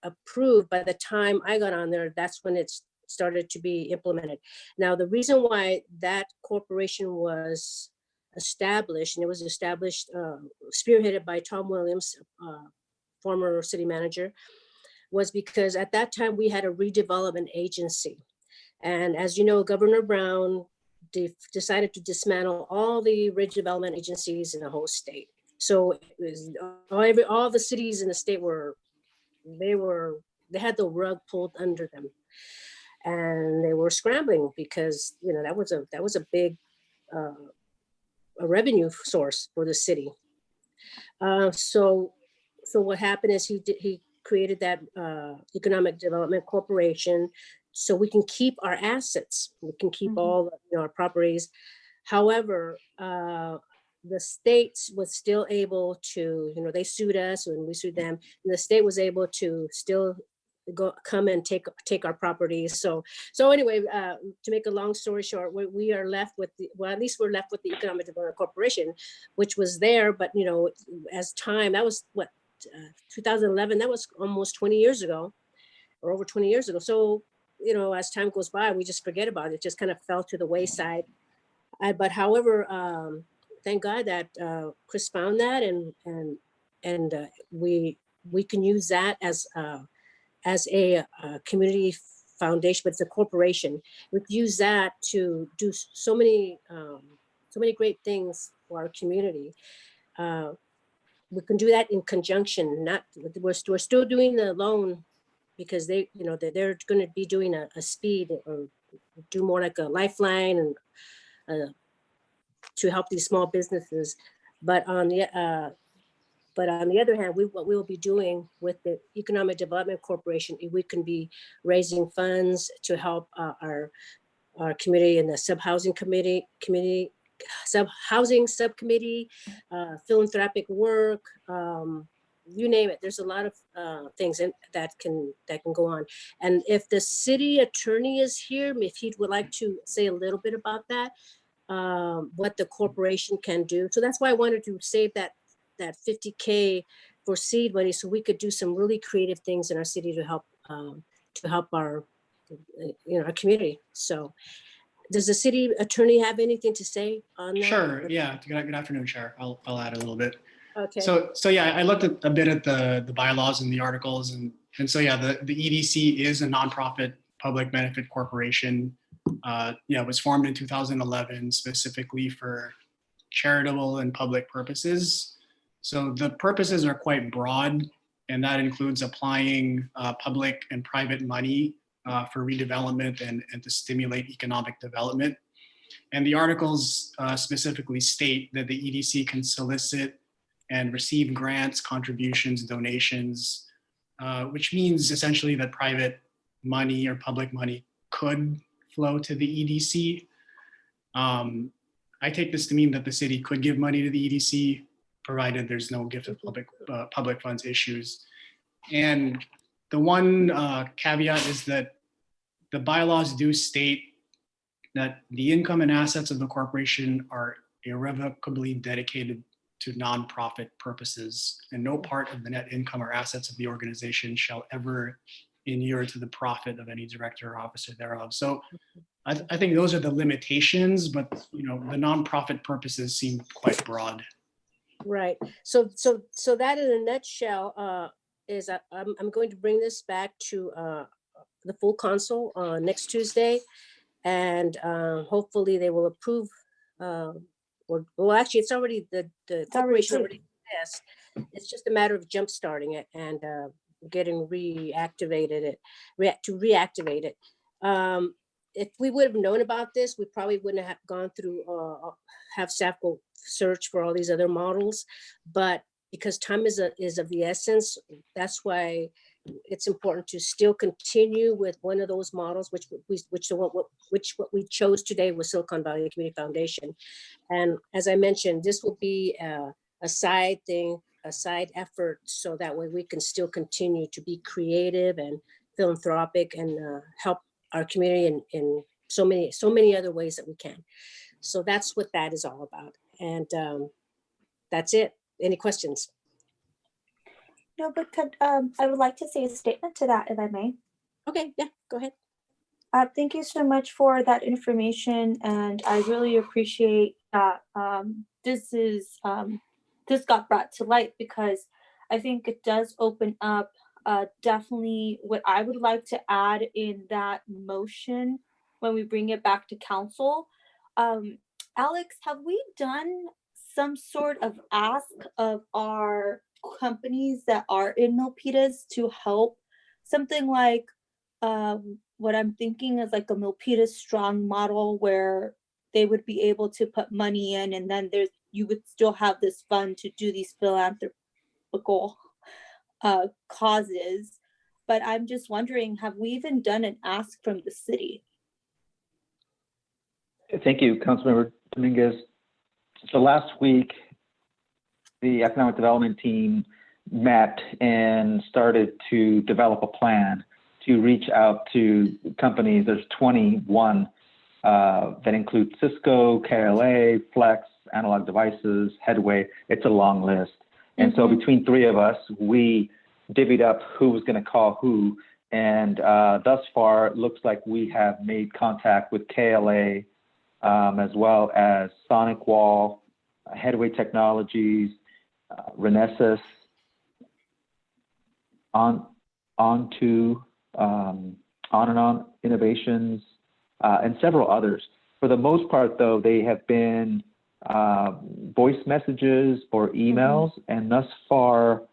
approved, by the time I got on there, that's when it started to be implemented. Now, the reason why that corporation was established, and it was established, spearheaded by Tom Williams, former city manager, was because at that time we had a redevelopment agency. And as you know, Governor Brown decided to dismantle all the redevelopment agencies in the whole state. So it was, all the cities in the state they had the rug pulled under them, and they were scrambling because that was a big a revenue source for the city. So what happened is he created that Economic Development Corporation so we can keep our assets, we can keep all our properties. However, the states was still able to, they sued us and we sued them, and the state was able to still come and take our properties. So anyway, to make a long story short, we are left with at least we're left with the Economic Development Corporation, which was there, but as time, that was 2011, that was almost 20 years ago, or over 20 years ago. So as time goes by, we just forget about it. It just kind of fell to the wayside. But however, thank God that Chris found that, and we can use that as a community foundation, but it's a corporation. We use that to do so many great things for our community. We can do that in conjunction. We're still doing the loan because they're going to be doing a speed or do more like a lifeline and to help these small businesses. But on the other hand, what we will be doing with the Economic Development Corporation, we can be raising funds to help our community and the sub-housing subcommittee, philanthropic work, you name it. There's a lot of things that can go on. And if the city attorney is here, if he would like to say a little bit about that, what the corporation can do. So that's why I wanted to save that $50K for seed money, so we could do some really creative things in our city to help our our community. So does the city attorney have anything to say on that? Sure. Yeah. Good afternoon, Chair. I'll add a little bit. Okay. So yeah, I looked at a bit at the bylaws and the articles, and so yeah, the EDC is a nonprofit public benefit corporation. It was formed in 2011 specifically for charitable and public purposes. So the purposes are quite broad, and that includes applying public and private money for redevelopment and to stimulate economic development. And the articles specifically state that the EDC can solicit and receive grants, contributions, donations, which means essentially that private money or public money could flow to the EDC. I take this to mean that the city could give money to the EDC, provided there's no gift of public funds issues. And the one caveat is that the bylaws do state that the income and assets of the corporation are irrevocably dedicated to nonprofit purposes, and no part of the net income or assets of the organization shall ever inure to the profit of any director or officer thereof. So I think those are the limitations, but the nonprofit purposes seem quite broad. Right. So that in a nutshell is I'm going to bring this back to the full council next Tuesday, and hopefully they will approve. Actually, it's already the corporation already passed. It's just a matter of jump starting it and getting reactivate it. If we would have known about this, we probably wouldn't have gone through have staff go search for all these other models. But because time is of the essence, that's why it's important to still continue with one of those models, which what we chose today was Silicon Valley Community Foundation. And as I mentioned, this will be a side thing, a side effort, so that way we can still continue to be creative and philanthropic and help our community in so many other ways that we can. So that's what that is all about. And that's it. Any questions? No, but I would like to say a statement to that, if I may. Okay, yeah, go ahead. Thank you so much for that information, and I really appreciate that this got brought to light, because I think it does open up definitely what I would like to add in that motion when we bring it back to council. Alex, have we done some sort of ask of our companies that are in Milpitas to help? Something like what I'm thinking is like a Milpitas strong model, where they would be able to put money in, and then you would still have this fund to do these philanthropical causes. But I'm just wondering, have we even done an ask from the city? Thank you, Councilmember Dominguez. So last week, the economic development team met and started to develop a plan to reach out to companies. There's 21 that include Cisco, KLA, Flex, Analog Devices, Headway. It's a long list. And so between three of us, we divvied up who was going to call who. And thus far, it looks like we have made contact with KLA, as well as Sonic Wall, Headway Technologies, Renesas, On and On Innovations, and several others. For the most part, though, they have been voice messages or emails, and thus far,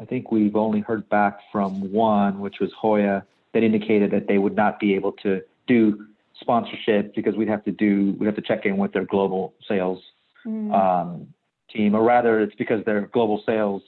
I think we've only heard back from one, which was Hoya, that indicated that they would not be able to do sponsorship because we'd have to check in with their global sales team, or rather it's because their global sales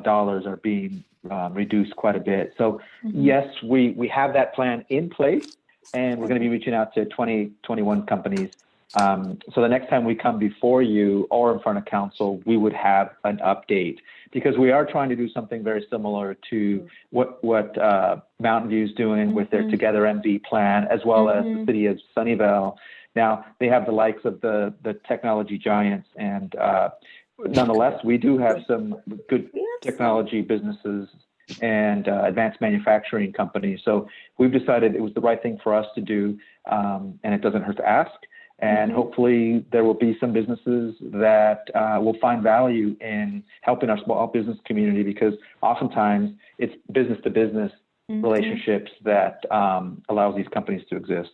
dollars are being reduced quite a bit. So yes, we have that plan in place, and we're going to be reaching out to 21 companies. So the next time we come before you or in front of council, we would have an update, because we are trying to do something very similar to what Mountain View is doing with their Together MV plan, as well as the city of Sunnyvale. Now, they have the likes of the technology giants, and nonetheless, we do have some good technology businesses and advanced manufacturing companies. So we've decided it was the right thing for us to do, and it doesn't hurt to ask. And hopefully there will be some businesses that will find value in helping our small business community, because oftentimes it's business to business relationships that allows these companies to exist.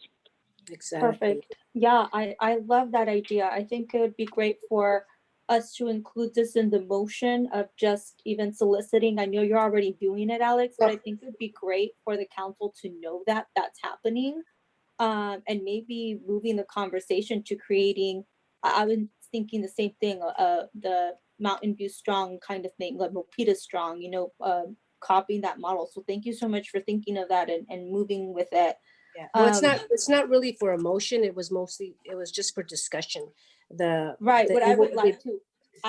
Exactly. Perfect. Yeah, I love that idea. I think it would be great for us to include this in the motion of just even soliciting. I know you're already doing it, Alex, but I think it would be great for the council to know that that's happening. And maybe moving the conversation to creating, I was thinking the same thing, the Mountain View Strong kind of thing, like Milpitas Strong, copying that model. So thank you so much for thinking of that and moving with it. Yeah. Well, it's not really for a motion. It was just for discussion. But I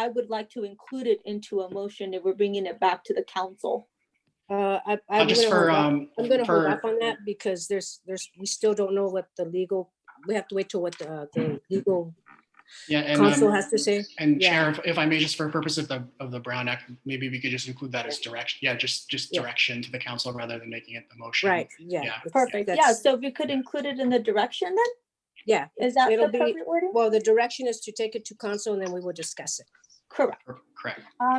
would like to include it into a motion if we're bringing it back to the council. I'm going to hold off on that, because we still don't know what the legal. We have to wait till what the legal council has to say. And Chair, if I may, just for purpose of the Brown Act, maybe we could just include that as direction. Yeah, just direction to the council rather than making it the motion. Right. Yeah. Perfect. Yeah. So if we could include it in the direction, then. Yeah. Is that the appropriate wording? Well, the direction is to take it to council, and then we will discuss it. Correct.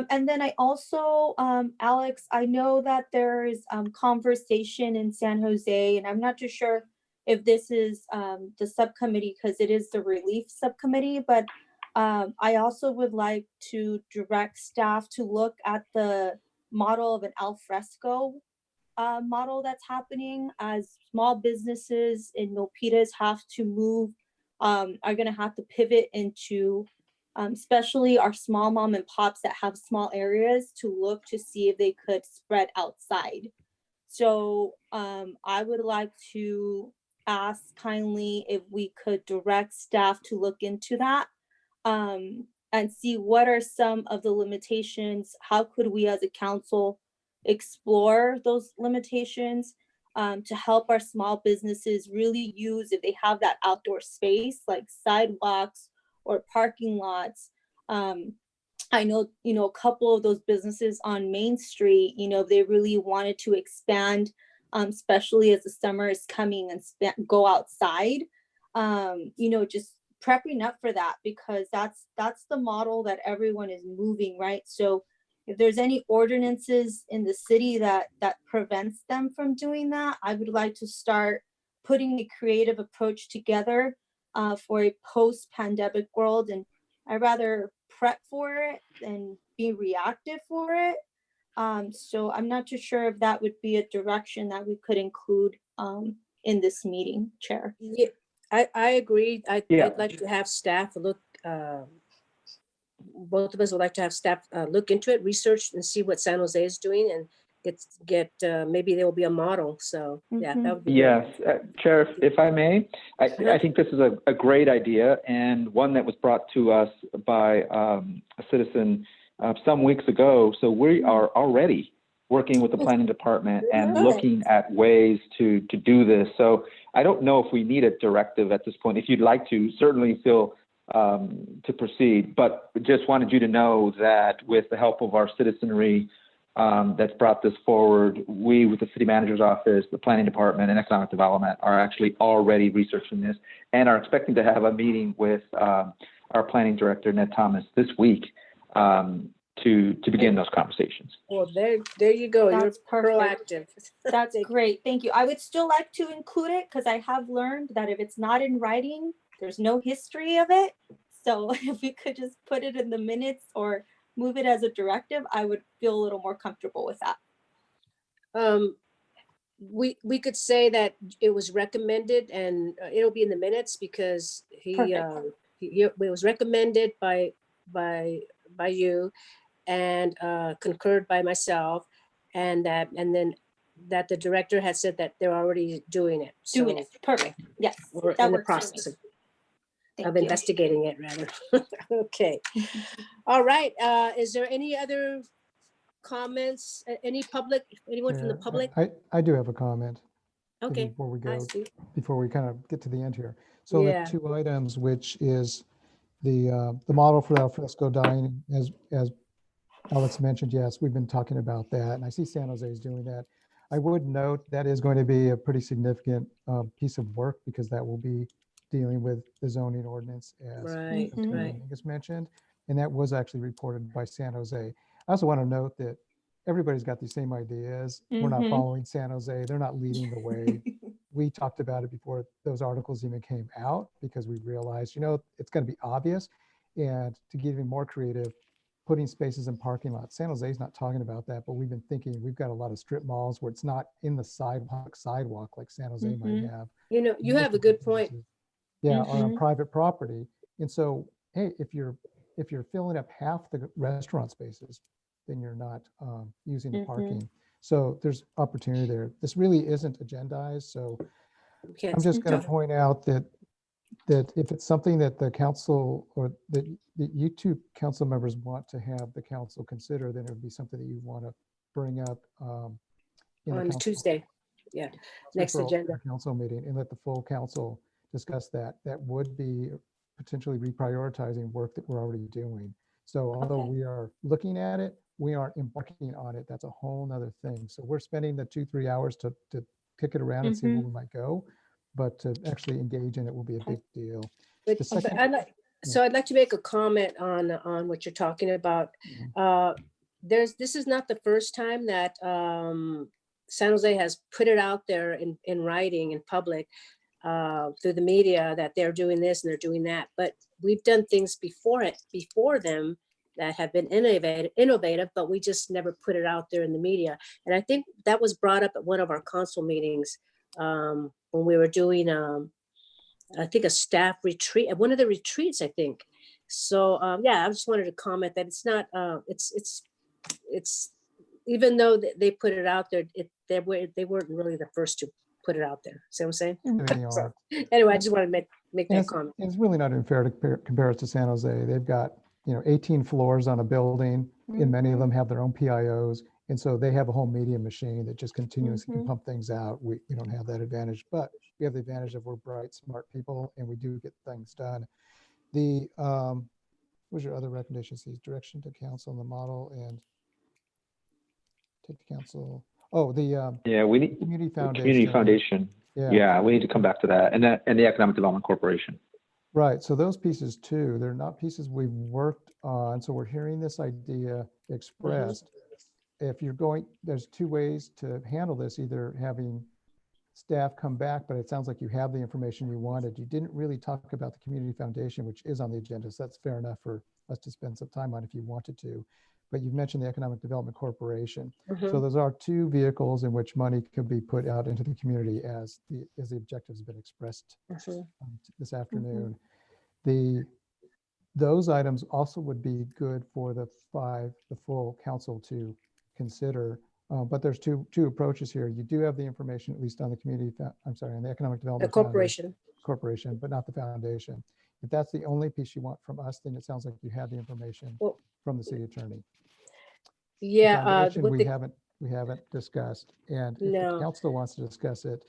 And then I also, Alex, I know that there's conversation in San Jose, and I'm not too sure if this is the subcommittee, because it is the relief subcommittee, but I also would like to direct staff to look at the model of an Alfresco model that's happening, as small businesses in Milpitas have to move, are going to have to pivot into especially our small mom and pops that have small areas, to look to see if they could spread outside. So I would like to ask kindly if we could direct staff to look into that and see what are some of the limitations. How could we as a council explore those limitations to help our small businesses really use, if they have that outdoor space, like sidewalks or parking lots. I know, a couple of those businesses on Main Street, they really wanted to expand, especially as the summer is coming, and go outside, just prepping up for that, because that's the model that everyone is moving, right? So if there's any ordinances in the city that prevents them from doing that, I would like to start putting a creative approach together for a post-pandemic world. And I'd rather prep for it than be reactive for it. So I'm not too sure if that would be a direction that we could include in this meeting, Chair. Yeah, I agree. I'd like to have staff look, both of us would like to have staff look into it, research, and see what San Jose is doing, and get maybe there will be a model. So yeah, that would be yes. Chair, if I may, I think this is a great idea, and one that was brought to us by a citizen some weeks ago. So we are already working with the planning department and looking at ways to do this. So I don't know if we need a directive at this point. If you'd like to, certainly feel to proceed, but just wanted you to know that with the help of our citizenry that's brought this forward, we with the city manager's office, the planning department, and economic development are actually already researching this and are expecting to have a meeting with our planning director, Ned Thomas, this week to begin those conversations. Well, there you go. That's You're proactive. That's great. Thank you. I would still like to include it, because I have learned that if it's not in writing, there's no history of it. So if we could just put it in the minutes or move it as a directive, I would feel a little more comfortable with that. We could say that it was recommended, and it'll be in the minutes, because it was recommended by you and concurred by myself, and then that the director had said that they're already doing it. Perfect. Yes. We're in the process. of you. investigating it rather. Okay. All right. Is there any other comments? Anyone from the Yeah, public? I do have a comment Okay. before we I go, see. before we kind of get to the end here. So Yeah. the 2 items, which is the model for Alfresco dining, as Alex mentioned, yes, we've been talking about that, and I see San Jose is doing that. I would note that is going to be a pretty significant piece of work because that will be dealing with the zoning ordinance as Right, Councilmember right. Mingus mentioned, and that was actually reported by San Jose. I also want to note that everybody's got the same ideas. We're not following San Jose. They're not leading the way. We talked about it before those articles even came out because we realized, it's going to be obvious. And to get even more creative, putting spaces in parking lots. San Jose's not talking about that, but we've been thinking we've got a lot of strip malls where it's not in the sidewalk like San Jose might have. You Most have a of the good point. businesses, yeah, are on private property. And so, hey, if you're filling up half the restaurant spaces, then you're not using the parking. So there's opportunity there. This really isn't agendized. So Can't I'm just going to talk- point out that if it's something that the council or that you two council members want to have the council consider, then it would be something that you want to bring up in the on council- Tuesday. Yeah, next referral to agenda. the council meeting and let the full council discuss that. That would be potentially reprioritizing work that we're already doing. So although we are looking at it, we aren't embarking on it. That's a whole nother thing. So we're spending the 2-3 hours to kick it around and see where we might go, but to actually engage in it will be a big deal. But, The second- I'd like to make a comment on what you're talking about. This is not the first time that San Jose has put it out there in writing in public through the media that they're doing this and they're doing that. But we've done things before them that have been innovative, but we just never put it out there in the media. And I think that was brought up at one of our council meetings when we were doing I think a staff retreat at one of the retreats, I think. So yeah, I just wanted to comment that it's not it's even though they put it out there, they weren't really the first to put it out there. See what I'm saying? They So, are. anyway, I just want to make And that comment. it's really not unfair to compare it to San Jose. They've got 18 floors on a building, and many of them have their own PIOs. And so they have a whole media machine that just continuously can pump things out. We don't have that advantage, but we have the advantage of we're bright, smart people, and we do get things done. The what was your other recommendations? These direction to council and the model and take to council. Oh, the Yeah, we need community foundation. community foundation. Yeah. Yeah, we need to come back to that, and the Economic Development Corporation. Right. So those pieces too, they're not pieces we've worked on. So we're hearing this idea expressed. If you're going, there's 2 ways to handle this, either having staff come back, but it sounds like you have the information you wanted. You didn't really talk about the community foundation, which is on the agenda. So that's fair enough for us to spend some time on if you wanted to. But you've mentioned the Economic Development Corporation. So those are 2 vehicles in which money could be put out into the community as the objectives have been expressed this afternoon. Those items also would be good for the full council to consider. But there's two approaches here. You do have the information, at least on the on the Economic The Development Corporation, but not the foundation. If that's the only piece you want from us, then it sounds like you have the information from the city attorney. Yeah, We haven't discussed, and if the council wants to discuss it,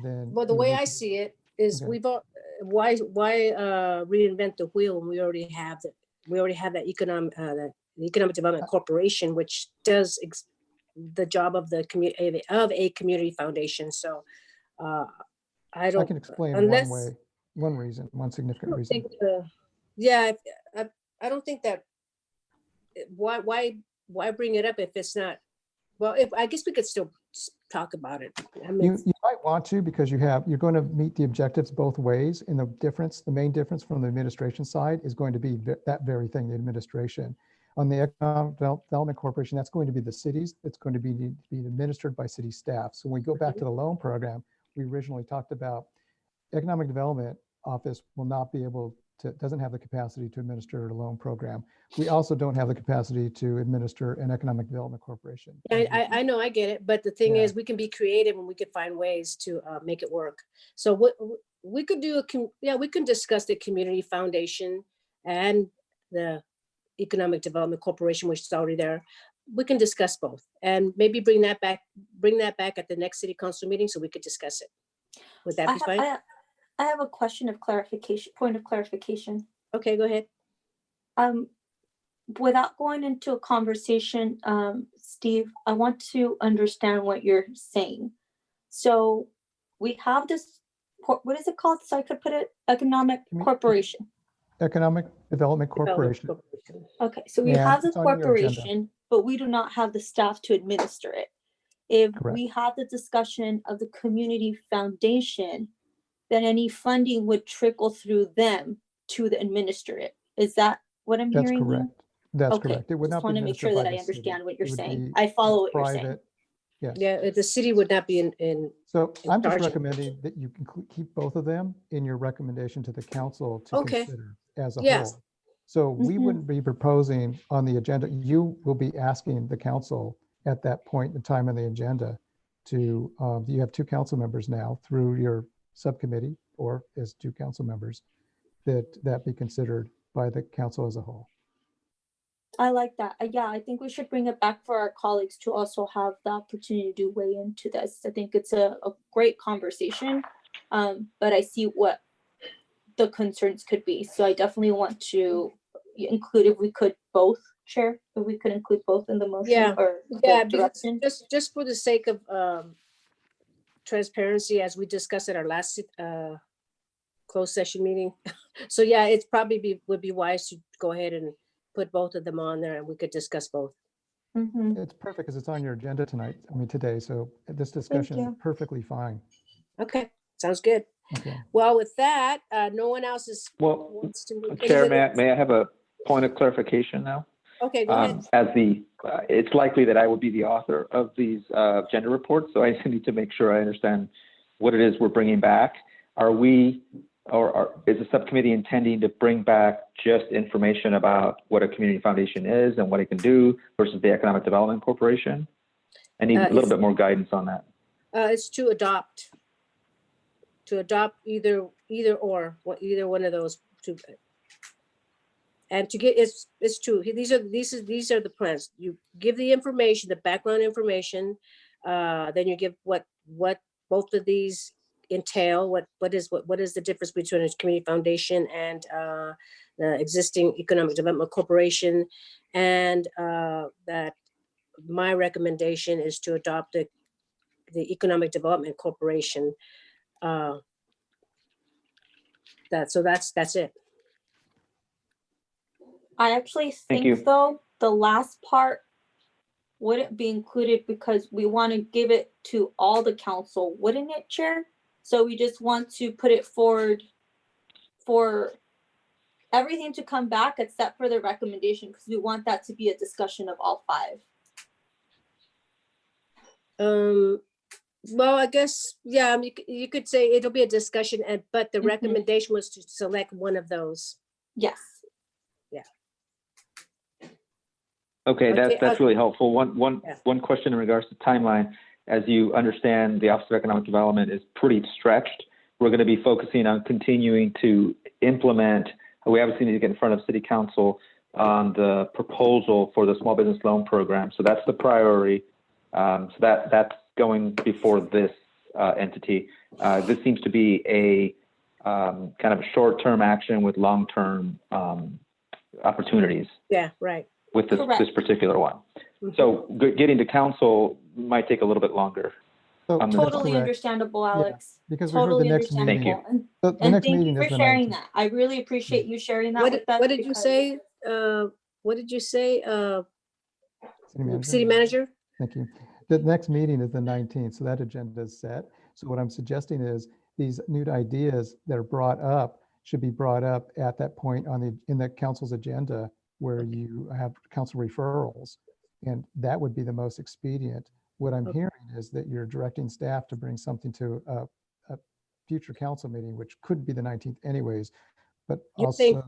then. Well, the way I see it is why reinvent the wheel when we already have that. We already have that the Economic Development Corporation, which does the job of a community foundation. So I can explain one significant reason. I don't think that. Why bring it up if it's not? Well, I guess we could still talk about it. I mean, you might want to, because you're going to meet the objectives both ways. And the main difference from the administration side is going to be that very thing, the administration. On the Economic Development Corporation, that's going to be the cities. It's going to be administered by city staff. So when we go back to the loan program, we originally talked about Economic Development Office will not be able to, doesn't have the capacity to administer a loan program. We also don't have the capacity to administer an Economic Development Corporation. I know, I get it. But the thing is, we can be creative and we can find ways to make it work. So we could do we can discuss the Community Foundation and the Economic Development Corporation, which is already there. We can discuss both and maybe bring that back at the next city council meeting so we could discuss it. Would that be fine? I have a question of clarification, point of clarification. Okay, go ahead. Without going into a conversation, Steve, I want to understand what you're saying. So we have this, what is it called? So I could put it, Economic Corporation. Economic Development Corporation. Okay, so we have the corporation, but we do not have the staff to administer it. If we have the discussion of the Community Foundation, then any funding would trickle through them to the administrator. Is that what I'm hearing? That's correct. That's correct. It would just not want be to make sure that I understand what you're saying. I follow what you're saying. Yes. Yeah, the city would not be in So I'm just charge of- recommending that you can keep both of them in your recommendation to the council to Okay. consider as a Yes. whole. So we wouldn't be proposing on the agenda. You will be asking the council at that point in time on the agenda to, you have 2 council members now through your subcommittee or as 2 council members, that be considered by the council as a whole. I like that. Yeah, I think we should bring it back for our colleagues to also have the opportunity to weigh into this. I think it's a great conversation, but I see what the concerns could be. So I definitely want to include, if we could both, Chair, if we could include both in the motion. Yeah. Or Yeah, the because direction. just for the sake of transparency, as we discussed at our last closed session meeting. So yeah, it's probably would be wise to go ahead and put both of them on there and we could discuss both. It's perfect because it's on your agenda tonight, today. So this discussion is you. perfectly fine. Okay, sounds good. Okay. Well, with that, no one else is. Well, wants to move- Chair, anybody- may I have a point of clarification now? Okay, go ahead. It's likely that I will be the author of these gender reports, so I need to make sure I understand what it is we're bringing back. Are we, is the subcommittee intending to bring back just information about what a community foundation is and what it can do versus the Economic Development Corporation? I need a little bit more guidance on that. It's to adopt either or, either one of those two. And to get, it's true. These are the plans. You give the information, the background information, then you give what both of these entail, what is the difference between a community foundation and the existing Economic Development Corporation, and that my recommendation is to adopt the Economic Development Corporation. That's it. I actually Thank you. think though, the last part wouldn't be included because we want to give it to all the council, wouldn't it, Chair? So we just want to put it forward for everything to come back except for the recommendation, because we want that to be a discussion of all 5. Well, I guess, yeah, you could say it'll be a discussion, but the recommendation was to select one of those. Yes. Okay, that's really helpful. One question in regards to timeline. As you understand, the Office of Economic Development is pretty stretched. We're going to be focusing on continuing to implement. We obviously need to get in front of City Council on the proposal for the Small Business Loan Program. So that's the priority. So that's going before this entity. This seems to be a kind of a short-term action with long-term opportunities. Yeah, right. With this particular one. So getting to council might take a little bit longer. So Totally understandable, Alex. Yeah, because totally we heard the next meeting. Thank you. The And next thank meeting you is for the sharing 19th. that. I really appreciate you sharing that with us. What did you because- say? What did you say? City Manager? City Manager? Thank you. The next meeting is the 19th, so that agenda is set. So what I'm suggesting is these new ideas that are brought up should be brought up at that point in the council's agenda where you have council referrals, and that would be the most expedient. What I'm hearing is that you're directing staff to bring something to a future council meeting, which could be the 19th anyways, but You also think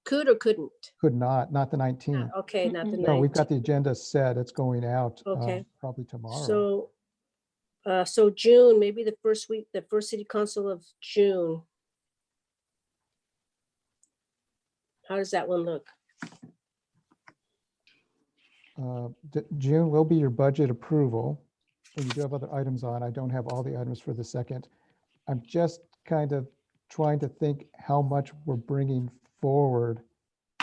could or couldn't? could not the 19th. Okay, not the No, we've got 19th. the agenda set. It's going out Okay. probably tomorrow. So June, maybe the first city council of June. How does that one look? June will be your budget approval, and you do have other items on. I don't have all the items for the second. I'm just kind of trying to think how much we're bringing forward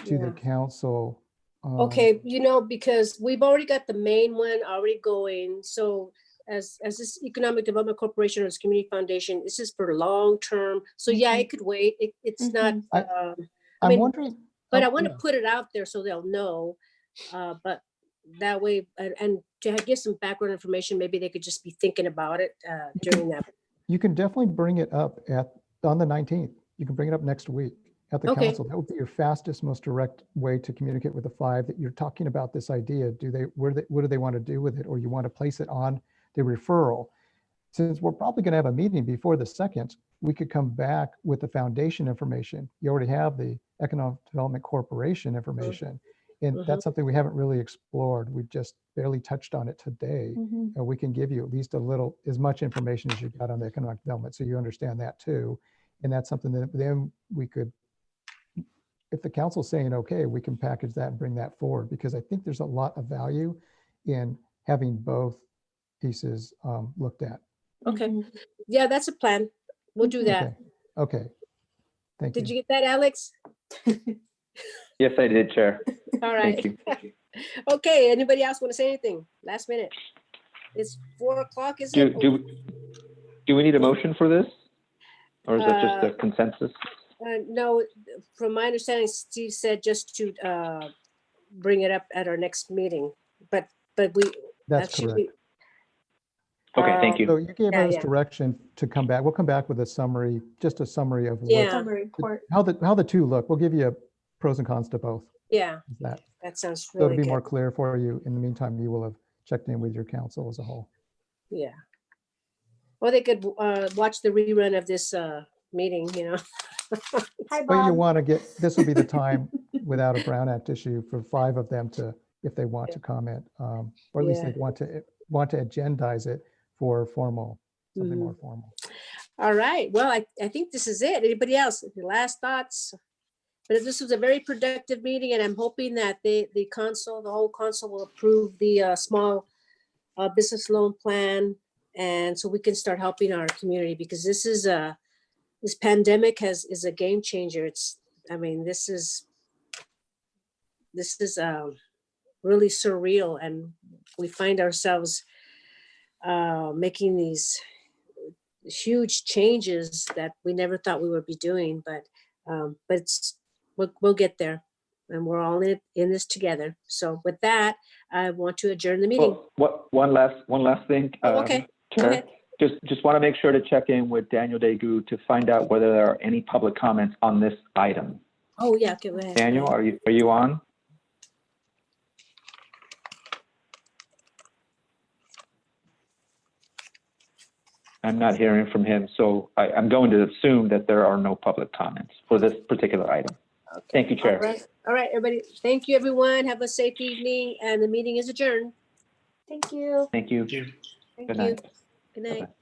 to the council. Okay, you know, because we've already got the main one already going. So as this Economic Development Corporation or this Community Foundation, this is for long term. So yeah, it could wait. It's not. I'm wondering, but I want to put it out there so they'll know. But that way, and to give some background information, maybe they could just be thinking about it during that. You can definitely bring it up on the 19th. You can bring it up next week at the council. That would be your fastest, most direct way to communicate with the five that you're talking about this idea. What do they want to do with it? Or you want to place it on the referral? Since we're probably going to have a meeting before the 2nd, we could come back with the foundation information. You already have the Economic Development Corporation information. And that's something we haven't really explored. We've just barely touched on it today. And we can give you at least as much information as you got on the economic development, so you understand that too. And that's something that then we could, if the council's saying, okay, we can package that and bring that forward, because I think there's a lot of value in having both pieces looked at. Okay. Yeah, that's a plan. We'll do that. Okay. Thank you. Did you get that, Alex? Yes, I did, Chair. All right. Thank you. Okay, anybody else want to say anything? Last minute. It's 4 o'clock, isn't it? Do we need a motion for this? Or is that just a consensus? No, from my understanding, Steve said just to bring it up at our next meeting, but That's correct. Okay, thank you. So you gave us direction to come back. We'll come back with a summary, just a summary of Summary report. how the two look. We'll give you pros and cons to both. Yeah, That sounds so really it'll be good. more clear for you. In the meantime, you will have checked in with your council as a whole. Yeah. Or they could watch the rerun of this meeting, you know. Hi, But you Bob. want to get, this will be the time without a Brown Act issue for 5 of them to, if they want to comment, or at least they want to agendize it for something more formal. All right. Well, I think this is it. Anybody else? Your last thoughts? But this was a very productive meeting, and I'm hoping that the whole council will approve the small business loan plan, and so we can start helping our community, because this pandemic is a game changer. This is really surreal, and we find ourselves making these huge changes that we never thought we would be doing, but we'll get there, and we're all in this together. So with that, I want to adjourn the meeting. Well, one last thing. Okay. Go Chair, ahead. just want to make sure to check in with Daniel Daegu to find out whether there are any public comments on this item. Oh yeah, okay, go ahead. Daniel, are you on? I'm not hearing from him, so I'm going to assume that there are no public comments for this particular item. Okay. Thank you, Chair. All right, everybody. Thank you, everyone. Have a safe evening, and the meeting is adjourned. Thank you. Thank you. Thank you. Thank Good you. night. Good night. Bye-bye.